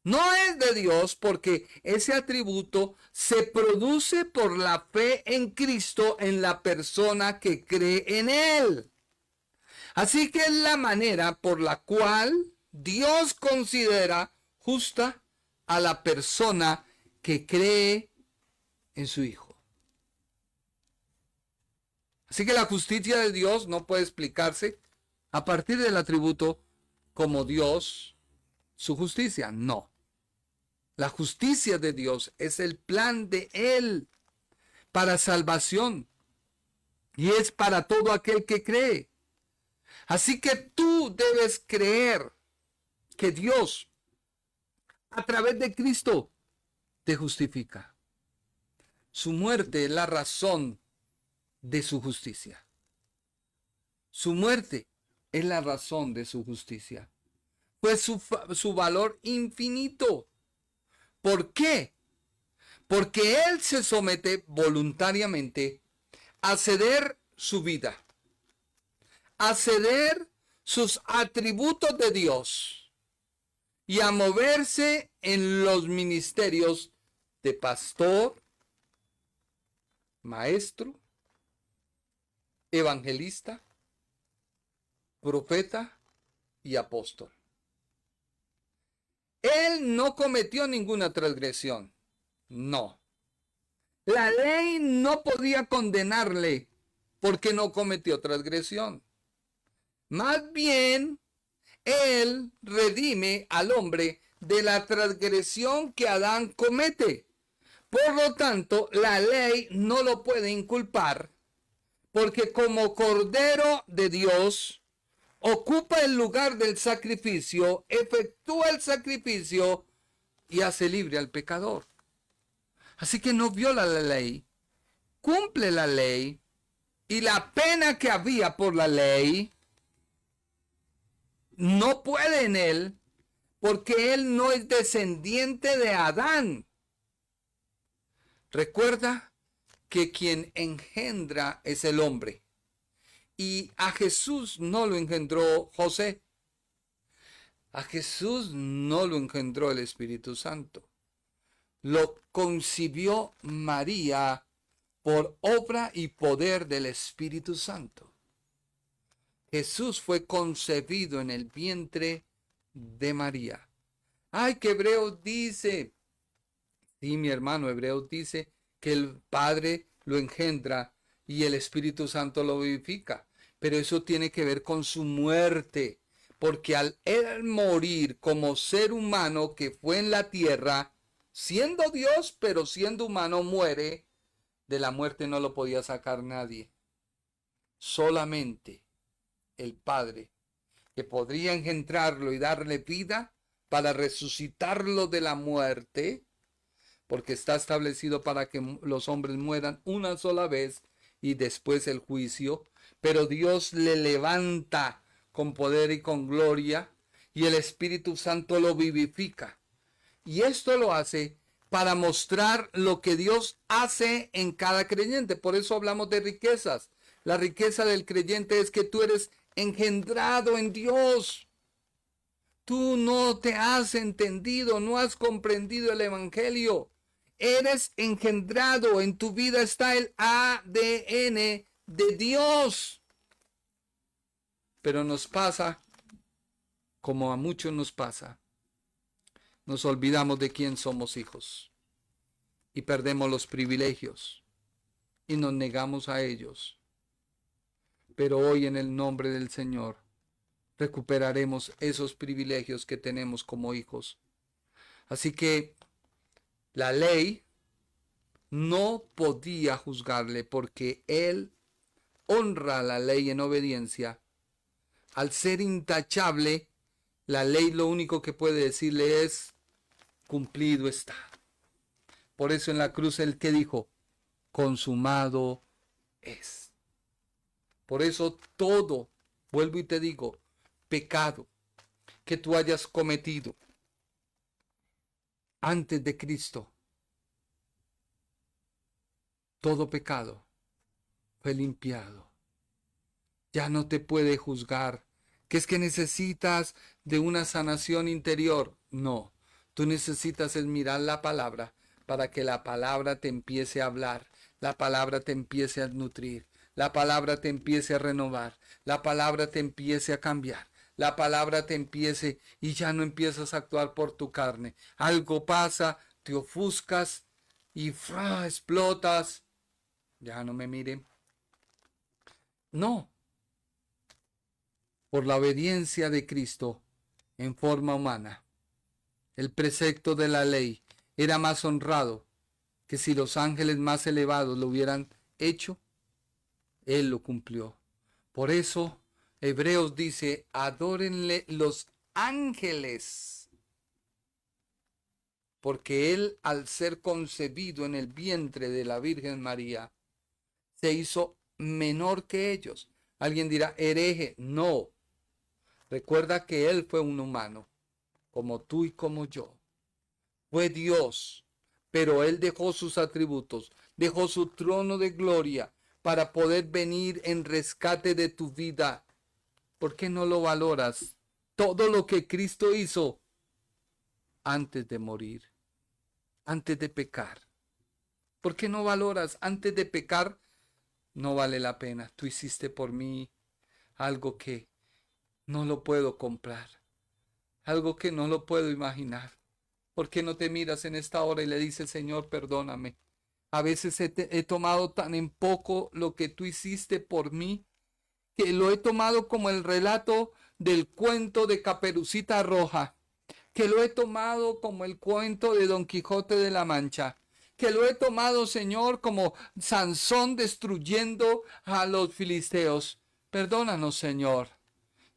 no es de Dios, porque ese atributo se produce por la fe en Cristo en la persona que cree en Él. Así que es la manera por la cual Dios considera justa a la persona que cree en su Hijo. Así que la justicia de Dios no puede explicarse a partir del atributo como Dios, su justicia. No. La justicia de Dios es el plan de Él para salvación. Y es para todo aquel que cree. Así que tú debes creer que Dios, a través de Cristo, te justifica. Su muerte es la razón de su justicia. Su muerte es la razón de su justicia. Pues su valor infinito. ¿Por qué? Porque Él se somete voluntariamente a ceder su vida, a ceder sus atributos de Dios y a moverse en los ministerios de pastor, maestro, evangelista, profeta y apóstol. Él no cometió ninguna transgresión. No. La ley no podía condenarle porque no cometió transgresión. Más bien, Él redime al hombre de la transgresión que Adán comete. Por lo tanto, la ley no lo puede inculpar, porque como Cordero de Dios ocupa el lugar del sacrificio, efectúa el sacrificio y hace libre al pecador. Así que no viola la ley, cumple la ley, y la pena que había por la ley no puede en él, porque él no es descendiente de Adán. Recuerda que quien engendra es el hombre, y a Jesús no lo engendró José, a Jesús no lo engendró el Espíritu Santo, lo concibió María por obra y poder del Espíritu Santo. Jesús fue concebido en el vientre de María. Ay, que Hebreos dice, sí, mi hermano, Hebreos dice que el Padre lo engendra y el Espíritu Santo lo vivifica. Pero eso tiene que ver con su muerte, porque al él morir como ser humano que fue en la tierra, siendo Dios, pero siendo humano, muere. De la muerte no lo podía sacar nadie. Solamente el Padre, que podría engendrarlo y darle vida para resucitarlo de la muerte, porque está establecido para que los hombres mueran una sola vez y después el juicio, pero Dios le levanta con poder y con gloria, y el Espíritu Santo lo vivifica. Y esto lo hace para mostrar lo que Dios hace en cada creyente. Por eso hablamos de riquezas. La riqueza del creyente es que tú eres engendrado en Dios. Tú no te has entendido, no has comprendido el Evangelio. Eres engendrado, en tu vida está el ADN de Dios. Pero nos pasa, como a muchos nos pasa, nos olvidamos de quién somos hijos y perdemos los privilegios y nos negamos a ellos. Pero hoy, en el nombre del Señor, recuperaremos esos privilegios que tenemos como hijos. Así que la ley no podía juzgarle, porque él honra la ley en obediencia. Al ser intachable, la ley lo único que puede decirle es: cumplido está. Por eso en la cruz el que dijo: consumado es. Por eso todo, vuelvo y te digo, pecado que tú hayas cometido antes de Cristo, todo pecado fue limpiado. Ya no te puede juzgar. ¿Que es que necesitas de una sanación interior? No, tú necesitas es mirar la palabra, para que la palabra te empiece a hablar, la palabra te empiece a nutrir, la palabra te empiece a renovar, la palabra te empiece a cambiar, la palabra te empiece, y ya no empiezas a actuar por tu carne. Algo pasa, te ofuscas y explotas. Ya no me miren. No. Por la obediencia de Cristo en forma humana, el precepto de la ley era más honrado que si los ángeles más elevados lo hubieran hecho. Él lo cumplió. Por eso Hebreos dice: adórenle los ángeles, porque él, al ser concebido en el vientre de la Virgen María, se hizo menor que ellos. Alguien dirá: hereje. No. Recuerda que él fue un humano, como tú y como yo. Fue Dios, pero él dejó sus atributos, dejó su trono de gloria para poder venir en rescate de tu vida. ¿Por qué no lo valoras? Todo lo que Cristo hizo antes de morir, antes de pecar. ¿Por qué no valoras? Antes de pecar, no vale la pena. Tú hiciste por mí algo que no lo puedo comprar, algo que no lo puedo imaginar. ¿Por qué no te miras en esta hora y le dices: Señor, perdóname? A veces he tomado tan en poco lo que tú hiciste por mí, que lo he tomado como el relato del cuento de Caperucita Roja, que lo he tomado como el cuento de Don Quijote de la Mancha, que lo he tomado, Señor, como Sansón destruyendo a los filisteos. Perdónanos, Señor.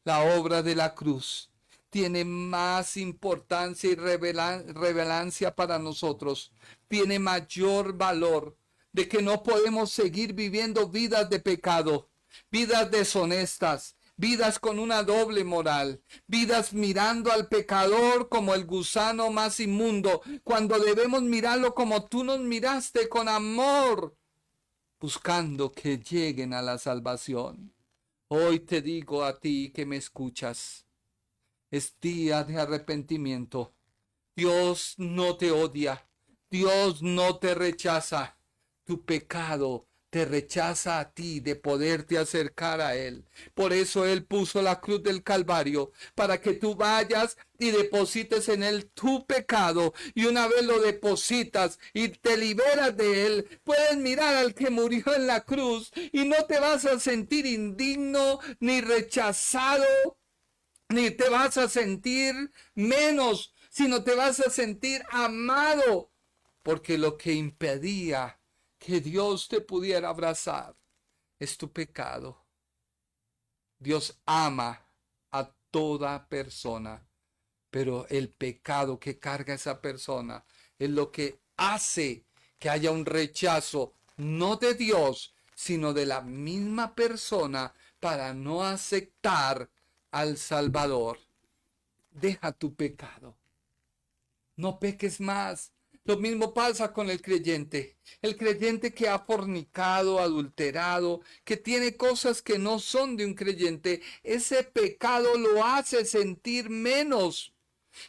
La obra de la cruz tiene más importancia y relevancia para nosotros. Tiene mayor valor de que no podemos seguir viviendo vidas de pecado, vidas deshonestas, vidas con una doble moral, vidas mirando al pecador como el gusano más inmundo, cuando debemos mirarlo como tú nos miraste, con amor, buscando que lleguen a la salvación. Hoy te digo a ti que me escuchas, es día de arrepentimiento. Dios no te odia, Dios no te rechaza. Tu pecado te rechaza a ti de poderte acercar a Él. Por eso Él puso la cruz del Calvario, para que tú vayas y deposites en Él tu pecado. Y una vez lo depositas y te liberas de Él, puedes mirar al que murió en la cruz y no te vas a sentir indigno ni rechazado, ni te vas a sentir menos, sino te vas a sentir amado, porque lo que impedía que Dios te pudiera abrazar es tu pecado. Dios ama a toda persona, pero el pecado que carga esa persona es lo que hace que haya un rechazo, no de Dios, sino de la misma persona, para no aceptar al Salvador. Deja tu pecado. No peques más. Lo mismo pasa con el creyente. El creyente que ha fornicado, adulterado, que tiene cosas que no son de un creyente, ese pecado lo hace sentir menos.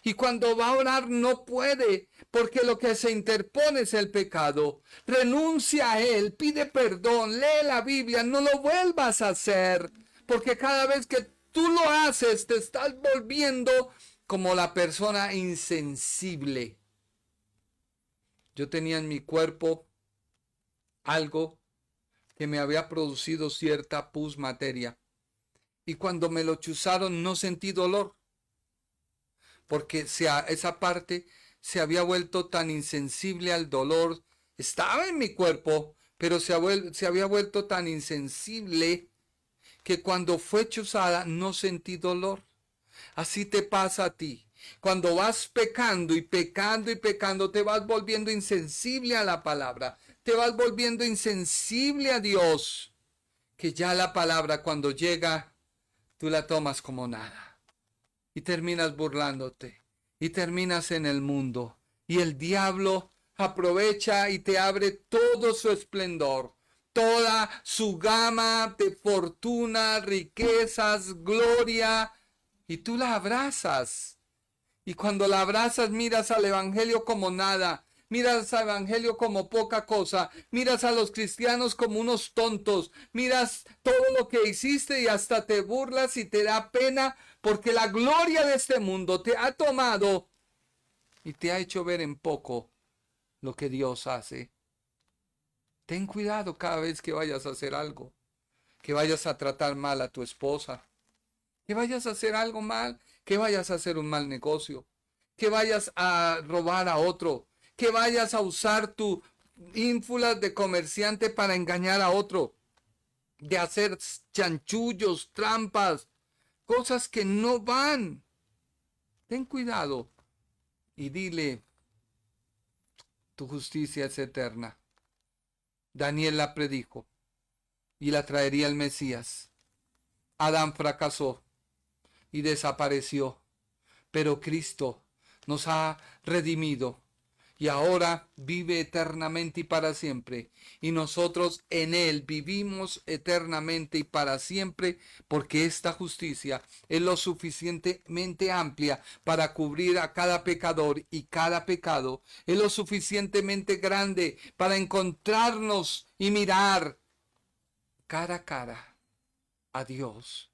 Y cuando va a orar no puede, porque lo que se interpone es el pecado. Renuncia a él, pide perdón, lee la Biblia, no lo vuelvas a hacer, porque cada vez que tú lo haces te estás volviendo como la persona insensible. Yo tenía en mi cuerpo algo que me había producido cierta pus materia, y cuando me lo chuzaron no sentí dolor, porque esa parte se había vuelto tan insensible al dolor. Estaba en mi cuerpo, pero se había vuelto tan insensible que cuando fue chuzada no sentí dolor. Así te pasa a ti. Cuando vas pecando y pecando y pecando, te vas volviendo insensible a la palabra. Te vas volviendo insensible a Dios, que ya la palabra cuando llega, tú la tomas como nada. Y terminas burlándote. Y terminas en el mundo. Y el diablo aprovecha y te abre todo su esplendor, toda su gama de fortuna, riquezas, gloria, y tú la abrazas. Y cuando la abrazas, miras al evangelio como nada, miras al evangelio como poca cosa, miras a los cristianos como unos tontos, miras todo lo que hiciste y hasta te burlas y te da pena, porque la gloria de este mundo te ha tomado y te ha hecho ver en poco lo que Dios hace. Ten cuidado cada vez que vayas a hacer algo, que vayas a tratar mal a tu esposa, que vayas a hacer algo mal, que vayas a hacer un mal negocio, que vayas a robar a otro, que vayas a usar tu ínfula de comerciante para engañar a otro, de hacer chanchullos, trampas, cosas que no van. Ten cuidado y dile, tu justicia es eterna. Daniel la predijo y la traería el Mesías. Adán fracasó y desapareció, pero Cristo nos ha redimido y ahora vive eternamente y para siempre, y nosotros en Él vivimos eternamente y para siempre, porque esta justicia es lo suficientemente amplia para cubrir a cada pecador, y cada pecado es lo suficientemente grande para encontrarnos y mirar cara a cara a Dios.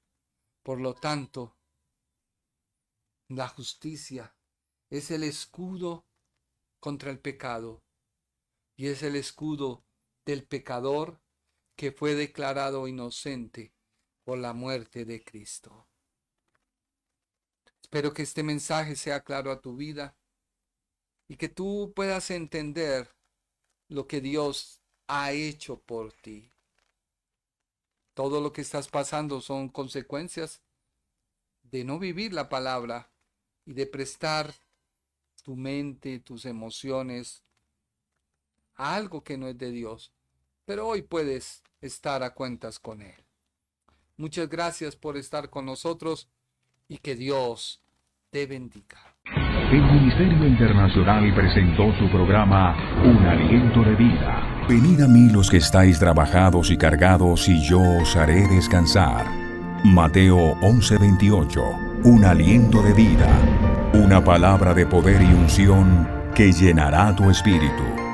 Por lo tanto, la justicia es el escudo contra el pecado y es el escudo del pecador que fue declarado inocente por la muerte de Cristo. Espero que este mensaje sea claro a tu vida y que tú puedas entender lo que Dios ha hecho por ti. Todo lo que estás pasando son consecuencias de no vivir la palabra y de prestar tu mente, tus emociones a algo que no es de Dios. Pero hoy puedes estar a cuentas con Él. Muchas gracias por estar con nosotros y que Dios te bendiga. El Ministerio Internacional presentó su programa Un Aliento de Vida. Venid a mí los que estáis trabajados y cargados, y yo os haré descansar. Mateo 11:28. Un aliento de vida. Una palabra de poder y unción que llenará tu espíritu.